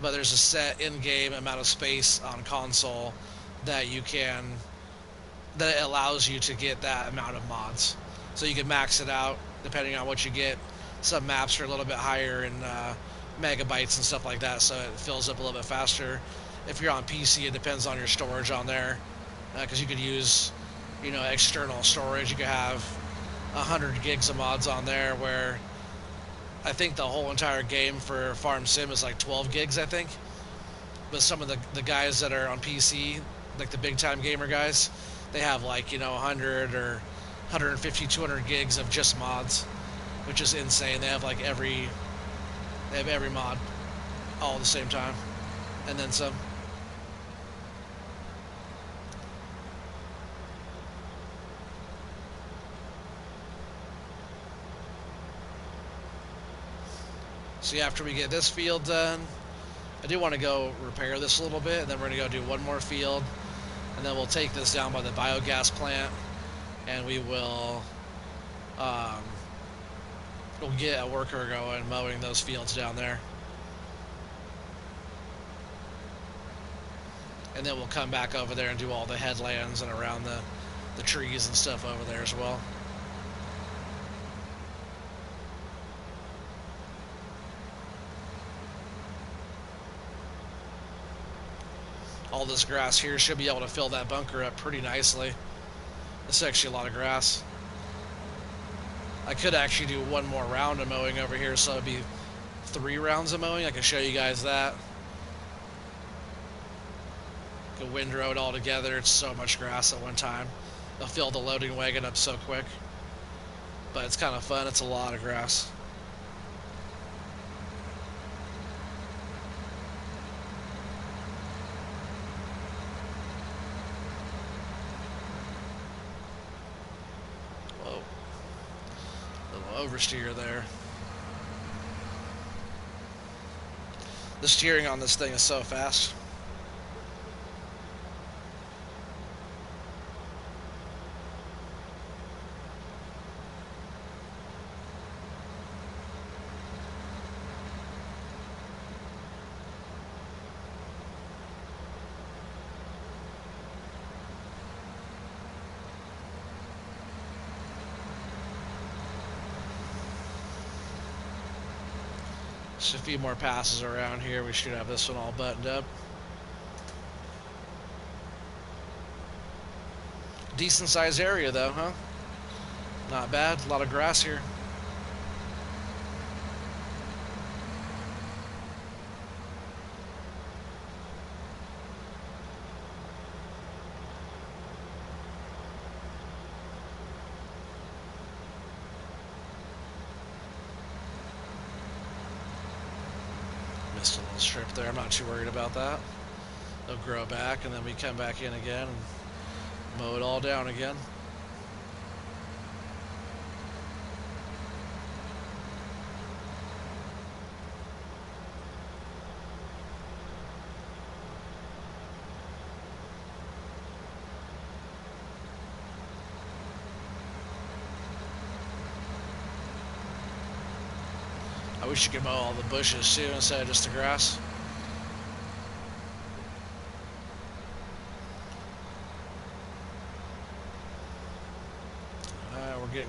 but there's a set in-game amount of space on console that that allows you to get that amount of mods. So you can max it out depending on what you get. Some maps are a little bit higher in megabytes and stuff like that, so it fills up a little bit faster. If you're on PC, it depends on your storage on there, because you could use, external storage. You could have 100 gigs of mods on there, where I think the whole entire game for Farm Sim is like 12 gigs, I think. But some of the guys that are on PC, like the big time gamer guys, they have like 100 or 150, 200 gigs of just mods, which is insane. They have every mod all at the same time, and then some. See, after we get this field done, I do want to go repair this a little bit, and then we're going to go do one more field, and then we'll take this down by the biogas plant, and we'll get a worker going mowing those fields down there. And then we'll come back over there and do all the headlands and around the trees and stuff over there as well. All this grass here should be able to fill that bunker up pretty nicely. This is actually a lot of grass. I could actually do one more round of mowing over here, so it'd be 3 rounds of mowing. I can show you guys that. Go windrow it all together. It's so much grass at one time. They'll fill the loading wagon up so quick. But it's kind of fun. It's a lot of grass. Oversteer there. The steering on this thing is so fast. Just a few more passes around here. We should have this one all buttoned up. Decent sized area though, huh? Not bad. A lot of grass here. Missed a little strip there. I'm not too worried about that. They'll grow back, and then we come back in again and mow it all down again. I wish you could mow all the bushes too instead of just the grass.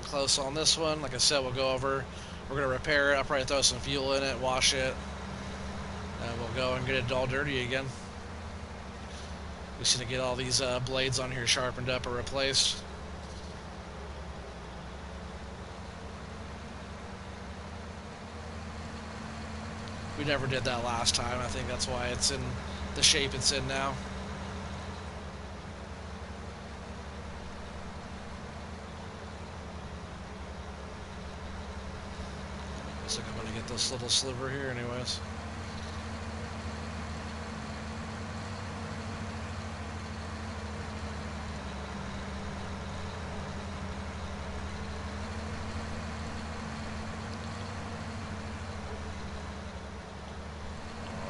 close on this one. Like I said, we'll go over. We're gonna repair it. I'll probably throw some fuel in it, wash it, and we'll go and get it all dirty again. We just need to get all these blades on here sharpened up or replaced. We never did that last time. I think that's why it's in the shape it's in now. Looks like I'm going to get this little sliver here anyways.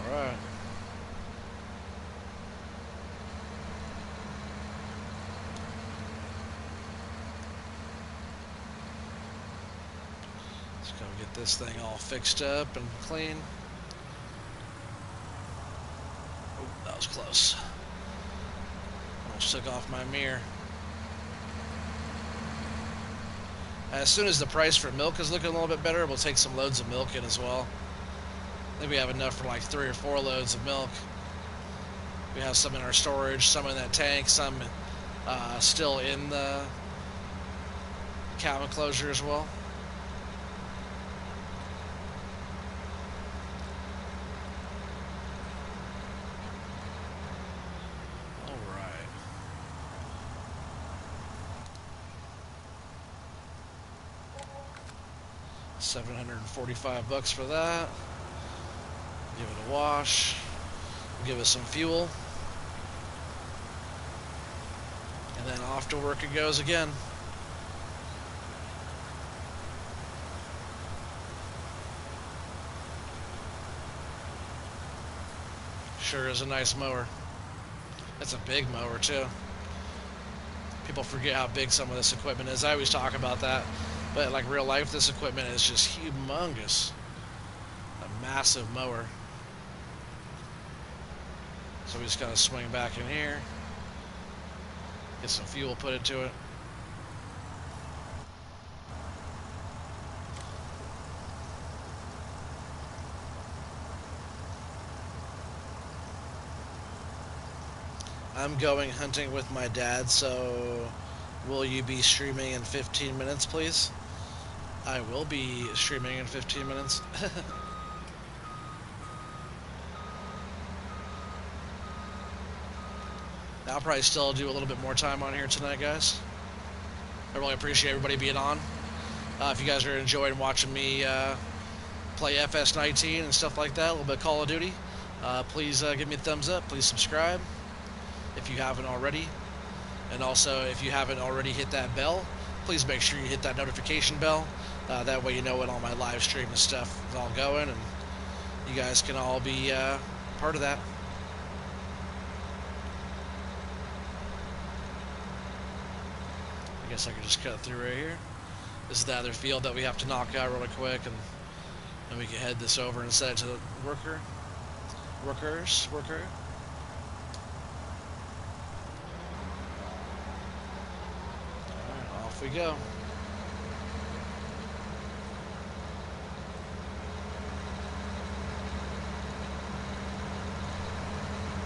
Alright. Let's go get this thing all fixed up and clean. Oh, that was close. Almost took off my mirror. As soon as the price for milk is looking a little bit better, we'll take some loads of milk in as well. I think we have enough for like 3 or 4 loads of milk. We have some in our storage, some in that tank, some still in the cow enclosure as well. Alright. $745 for that. Give it a wash. Give it some fuel. And then off to work it goes again. Sure is a nice mower. It's a big mower too. People forget how big some of this equipment is. I always talk about that. But like real life, this equipment is just humongous. A massive mower. So we just gotta swing back in here, get some fuel put into it. I'm going hunting with my dad, so will you be streaming in 15 minutes, please? I will be streaming in 15 minutes. I'll probably still do a little bit more time on here tonight, guys. I really appreciate everybody being on. If you guys are enjoying watching me play FS19 and stuff like that, a little bit of Call of Duty, please give me a thumbs up. Please subscribe if you haven't already. And also, if you haven't already hit that bell, please make sure you hit that notification bell. That way you know when all my live stream and stuff is all going, and you guys can all be part of that. I guess I could just cut through right here. This is the other field that we have to knock out really quick, and then we can head this over and set it to the worker. Alright, off we go.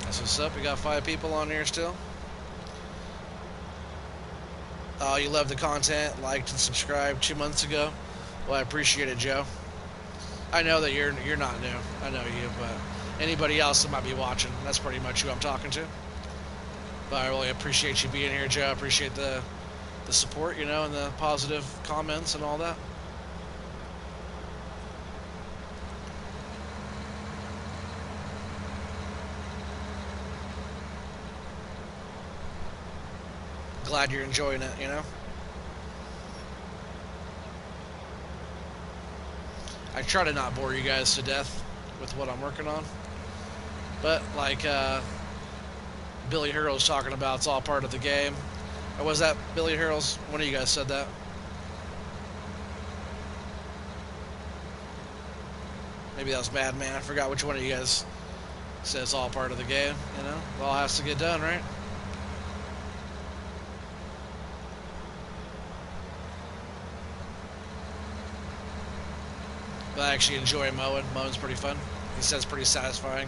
That's what's up. We got 5 people on here still. You love the content, liked and subscribed 2 months ago. Well, I appreciate it, Joe. I know that you're not new. I know you, but anybody else that might be watching, that's pretty much who I'm talking to. But I really appreciate you being here, Joe. I appreciate the support, you know, and the positive comments and all that. Glad you're enjoying it, you know. I try to not bore you guys to death with what I'm working on, but like Billy Hurl's talking about, it's all part of the game. Or was that Billy Hurl's? One of you guys said that. Maybe that was Madman. I forgot which one of you guys said it's all part of the game. You know, it all has to get done, right? But I actually enjoy mowing. Mowing's pretty fun. He says pretty satisfying.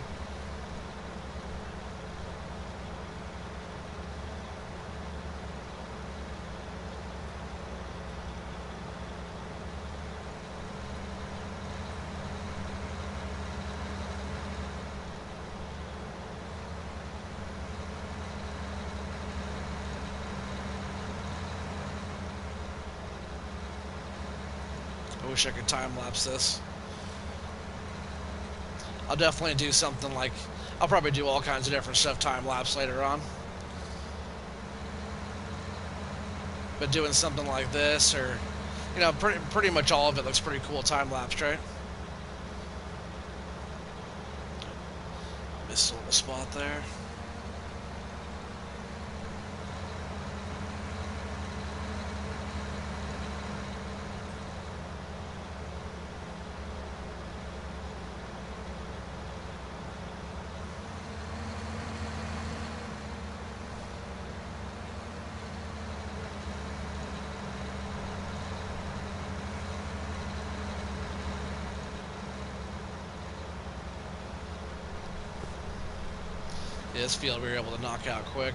I wish I could time lapse this. I'll definitely do something like, I'll probably do all kinds of different stuff time lapse later on. But doing something like this, or pretty much all of it looks pretty cool time lapse, right? Missed a little spot there. Yeah, this field we were able to knock out quick.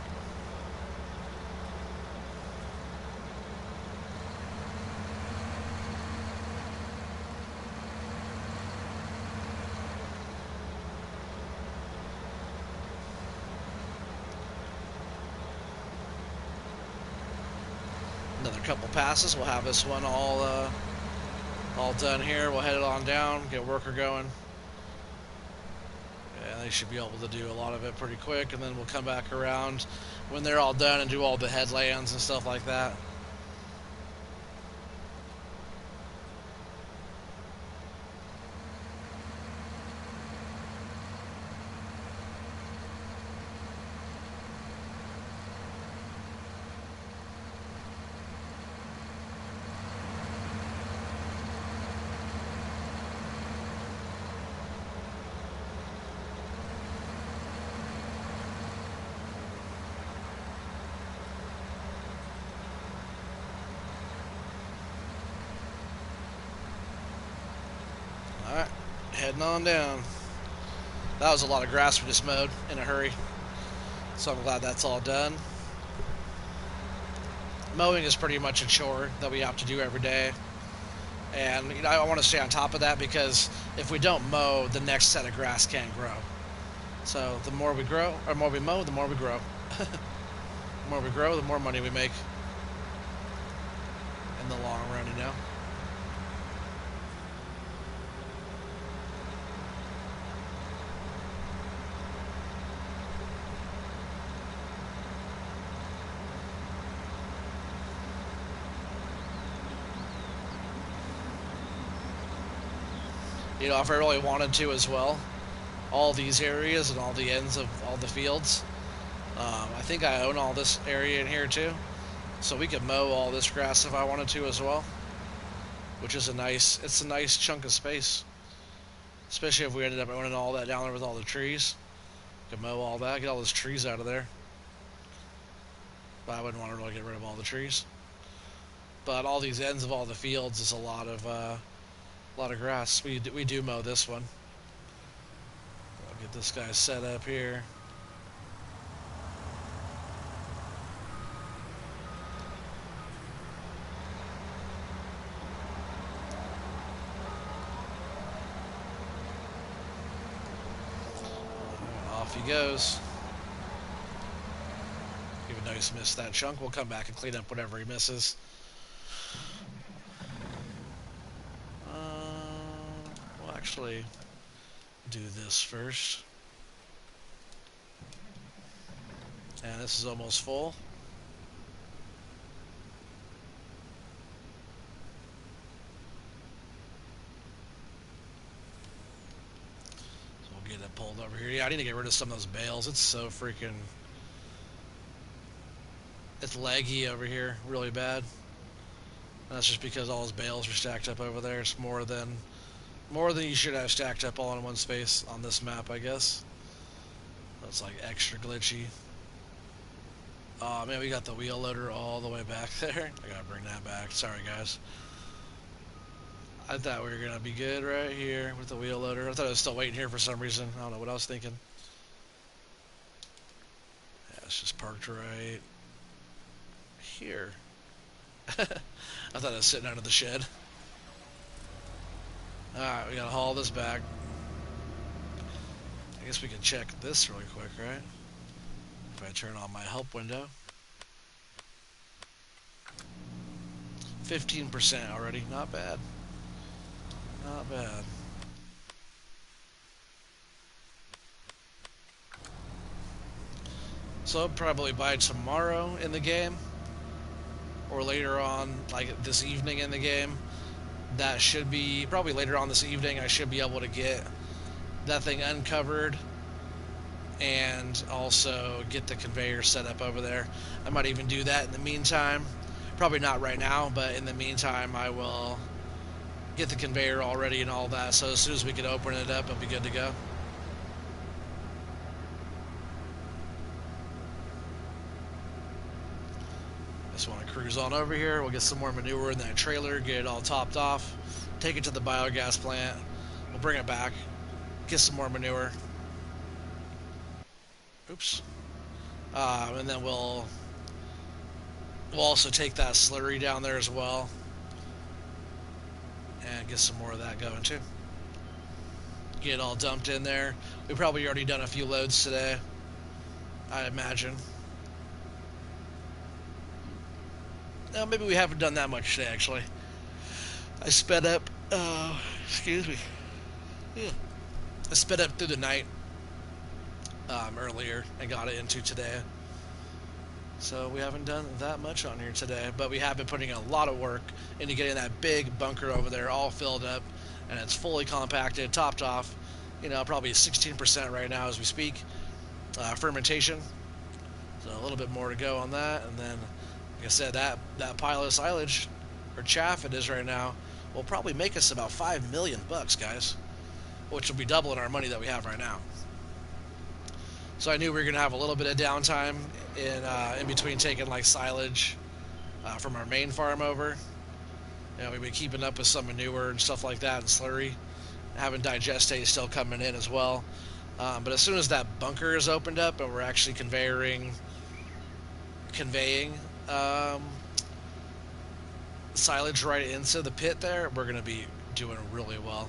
Another couple passes, we'll have this one all done here. We'll head it on down, get worker going. And they should be able to do a lot of it pretty quick, and then we'll come back around when they're all done and do all the headlands and stuff like that. Alright, heading on down. That was a lot of grass we just mowed in a hurry, so I'm glad that's all done. Mowing is pretty much a chore that we have to do every day, and I want to stay on top of that, because if we don't mow, the next set of grass can't grow. So the more we grow, or more we mow, the more we grow. The more we grow, the more money we make in the long run, if I really wanted to as well, all these areas and all the ends of all the fields. I think I own all this area in here too, so we could mow all this grass if I wanted to as well, which is it's a nice chunk of space, especially if we ended up owning all that down there with all the trees. Could mow all that, get all those trees out of there, but I wouldn't want to really get rid of all the trees. But all these ends of all the fields is a lot of grass. We do mow this one. I'll get this guy set up here. Off he goes. Even though he's missed that chunk, we'll come back and clean up whatever he misses. We'll actually do this first. And this is almost full. So we'll get it pulled over here. Yeah, I need to get rid of some of those bales. It's so freaking... It's laggy over here, really bad. And that's just because all those bales are stacked up over there. It's more than you should have stacked up all in one space on this map, I guess. That's like extra glitchy. Oh man, we got the wheel loader all the way back there. I gotta bring that back. Sorry guys. I thought we were gonna be good right here with the wheel loader. I thought I was still waiting here for some reason. I don't know what I was thinking. Yeah, it's just parked right here. I thought I was sitting under the shed. Alright, we gotta haul this back. I guess we can check this really quick, right? If I turn on my help window. 15% already. Not bad. Not bad. So probably by tomorrow in the game, or later on, like this evening in the game, that should be, probably later on this evening, I should be able to get that thing uncovered and also get the conveyor set up over there. I might even do that in the meantime. Probably not right now, but in the meantime, I will get the conveyor all ready and all that. So as soon as we can open it up, it'll be good to go. Just want to cruise on over here. We'll get some more manure in that trailer, get it all topped off, take it to the biogas plant. We'll bring it back, get some more manure. Oops. And then we'll also take that slurry down there as well and get some more of that going too. Get it all dumped in there. We've probably already done a few loads today, I imagine. No, maybe we haven't done that much today, actually. I sped up, excuse me. Yeah. I sped up through the night earlier and got it into today. So we haven't done that much on here today, but we have been putting a lot of work into getting that big bunker over there all filled up, and it's fully compacted, topped off. You know, probably 16% right now as we speak. Fermentation. So a little bit more to go on that, and then, like I said, that pile of silage, or chaff it is right now, will probably make us about $5 million, guys, which will be doubling our money that we have right now. So I knew we were gonna have a little bit of downtime in between taking like silage from our main farm over. You know, we've been keeping up with some manure and stuff like that and slurry, having digestate still coming in as well. But as soon as that bunker is opened up and we're actually conveying silage right into the pit there, we're gonna be doing really well.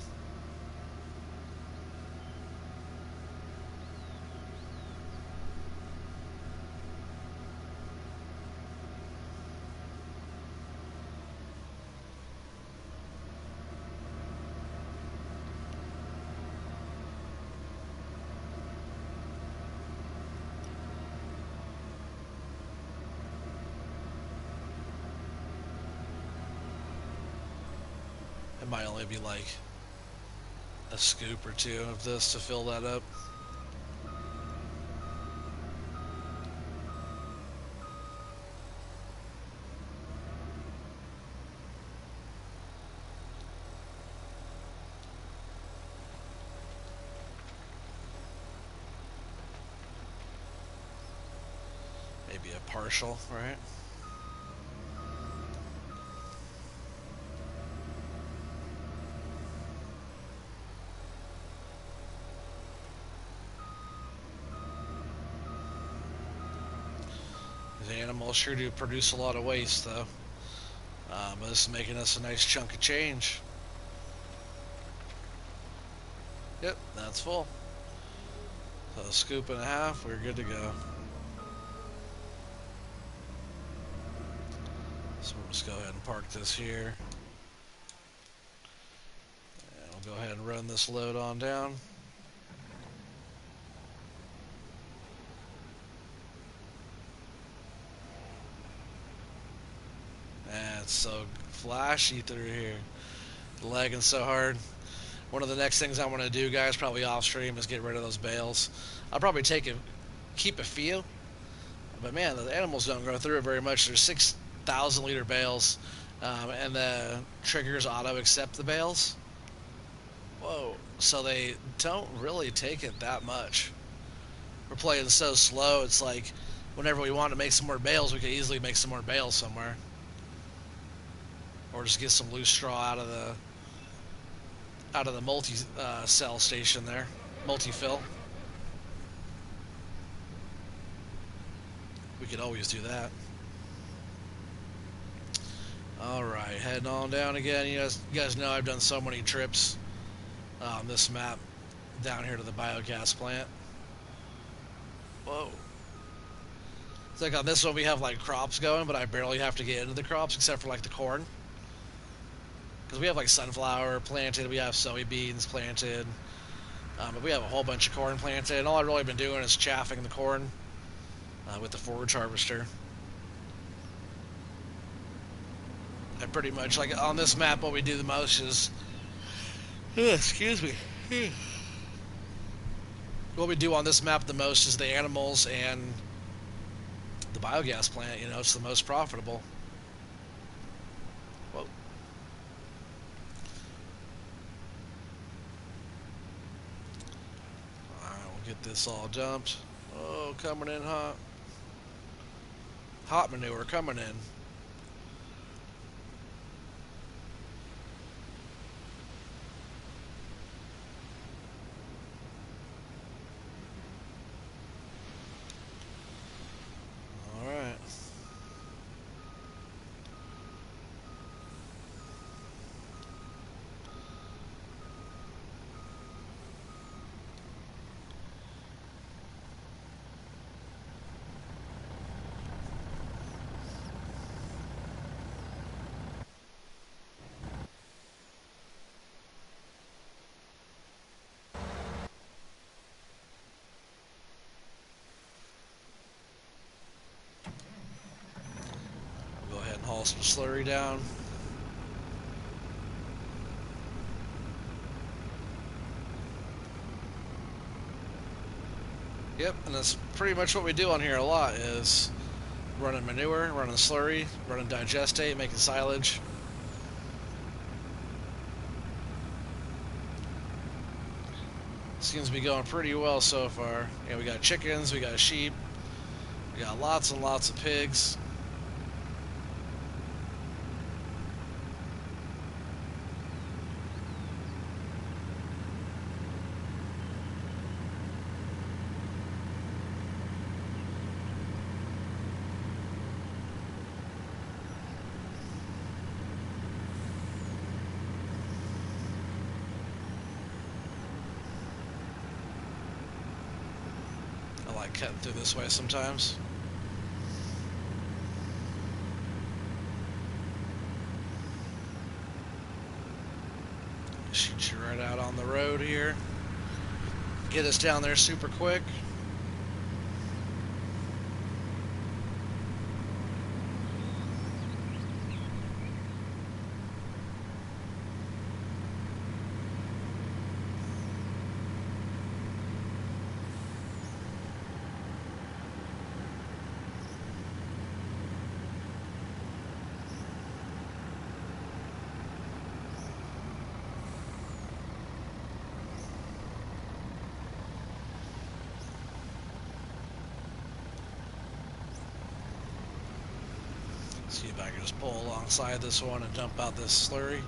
It might only be like a scoop or two of this to fill that up. Maybe a partial, right? The animals sure do produce a lot of waste, though. But this is making us a nice chunk of change. Yep, that's full. So a scoop and a half, we're good to go. So we'll just go ahead and park this here. And we'll go ahead and run this load on down. Man, it's so flashy through here. Lagging so hard. One of the next things I want to do, guys, probably off stream, is get rid of those bales. I'll probably keep a few, but man, the animals don't go through it very much. There's 6,000 liter bales, and the triggers auto accept the bales. Whoa! So they don't really take it that much. We're playing so slow. It's like whenever we want to make some more bales, we could easily make some more bales somewhere, or just get some loose straw out of out of the multi cell station there, multi fill. We could always do that. All right, heading on down again. You guys know I've done so many trips on this map down here to the biogas plant. Whoa. It's like on this one we have like crops going, but I barely have to get into the crops except for like the corn. Because we have like sunflower planted, we have soybeans planted, but we have a whole bunch of corn planted. And all I've really been doing is chaffing the corn with the forage harvester. I pretty much like on this map. What we do the most is, excuse me. What we do on this map the most is the animals and the biogas plant. It's the most profitable. Whoa. Alright, we'll get this all dumped. Oh, coming in hot. Hot manure coming in. Alright. We'll go ahead and haul some slurry down. Yep, and that's pretty much what we do on here a lot is running manure, running slurry, running digestate, making silage. Seems to be going pretty well so far. Yeah, we got chickens, we got sheep, we got lots and lots of pigs. I like cutting through this way sometimes. Shoot you right out on the road here. Get us down there super quick. See if I can just pull alongside this one and dump out this slurry.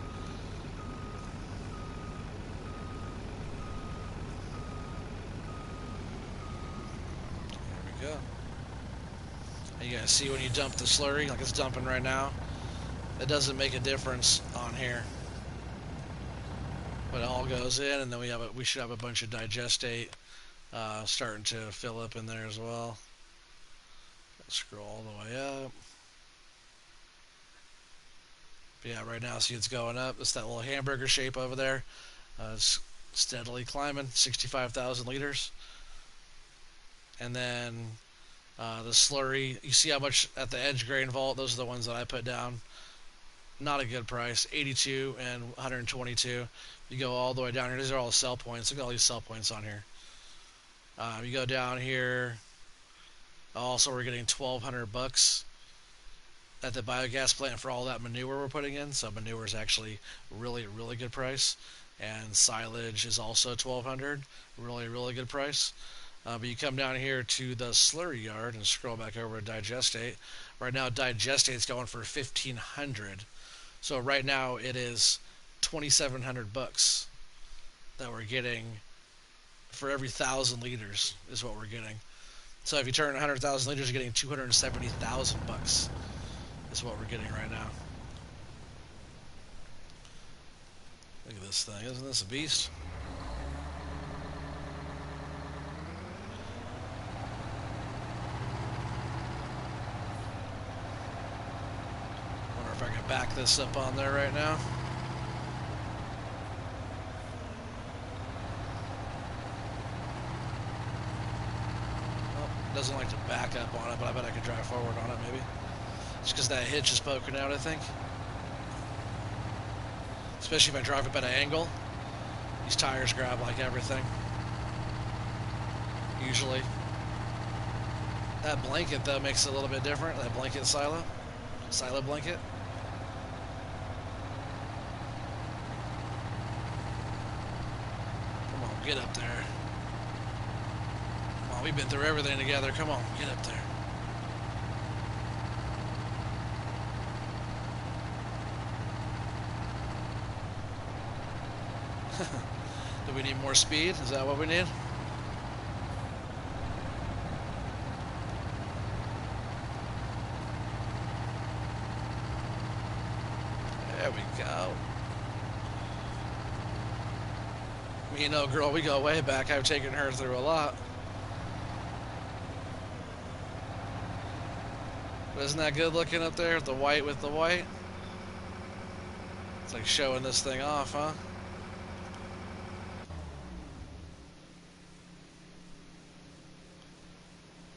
There we go. And you guys see when you dump the slurry, like it's dumping right now, it doesn't make a difference on here. But it all goes in, and then we should have a bunch of digestate starting to fill up in there as well. Scroll all the way up. But yeah, right now, see it's going up. It's that little hamburger shape over there. It's steadily climbing, 65,000 liters. And then the slurry, you see how much at the edge grain vault, those are the ones that I put down. Not a good price, 82 and 122. You go all the way down here, these are all sell points. Look at all these sell points on here. You go down here, also we're getting 1,200 bucks at the biogas plant for all that manure we're putting in. So manure is actually really, really good price. And silage is also 1,200, really good price. But you come down here to the slurry yard and scroll back over to digestate. Right now, digestate's going for 1,500. So right now it is 2,700 bucks that we're getting for every 1,000 liters is what we're getting. So if you turn 100,000 liters, you're getting 270,000 bucks. Is what we're getting right now. Look at this thing. Isn't this a beast? Wonder if I can back this up on there right now. Oh, doesn't like to back up on it, but I bet I could drive forward on it maybe. Just because that hitch is poking out, I think. Especially if I drive up at an angle. These tires grab like everything. Usually. That blanket, though, makes it a little bit different. That blanket silo. Silo blanket. Come on, get up there. Come on, we've been through everything together. Come on, get up there. Do we need more speed? Is that what we need? There we go. Me and old girl, we go way back. I've taken her through a lot. But isn't that good looking up there? The white with the white? It's like showing this thing off, huh?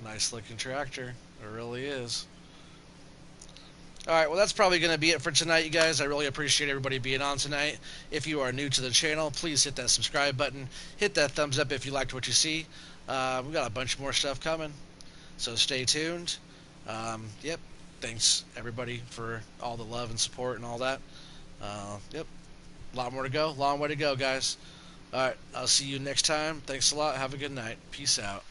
Nice looking tractor. It really is. Alright, well that's probably going to be it for tonight, you guys. I really appreciate everybody being on tonight. If you are new to the channel, please hit that subscribe button. Hit that thumbs up if you liked what you see. We've got a bunch more stuff coming, so stay tuned. Yep, thanks everybody for all the love and support and all that. Yep, a lot more to go. Long way to go, guys. Alright, I'll see you next time. Thanks a lot. Have a good night. Peace out.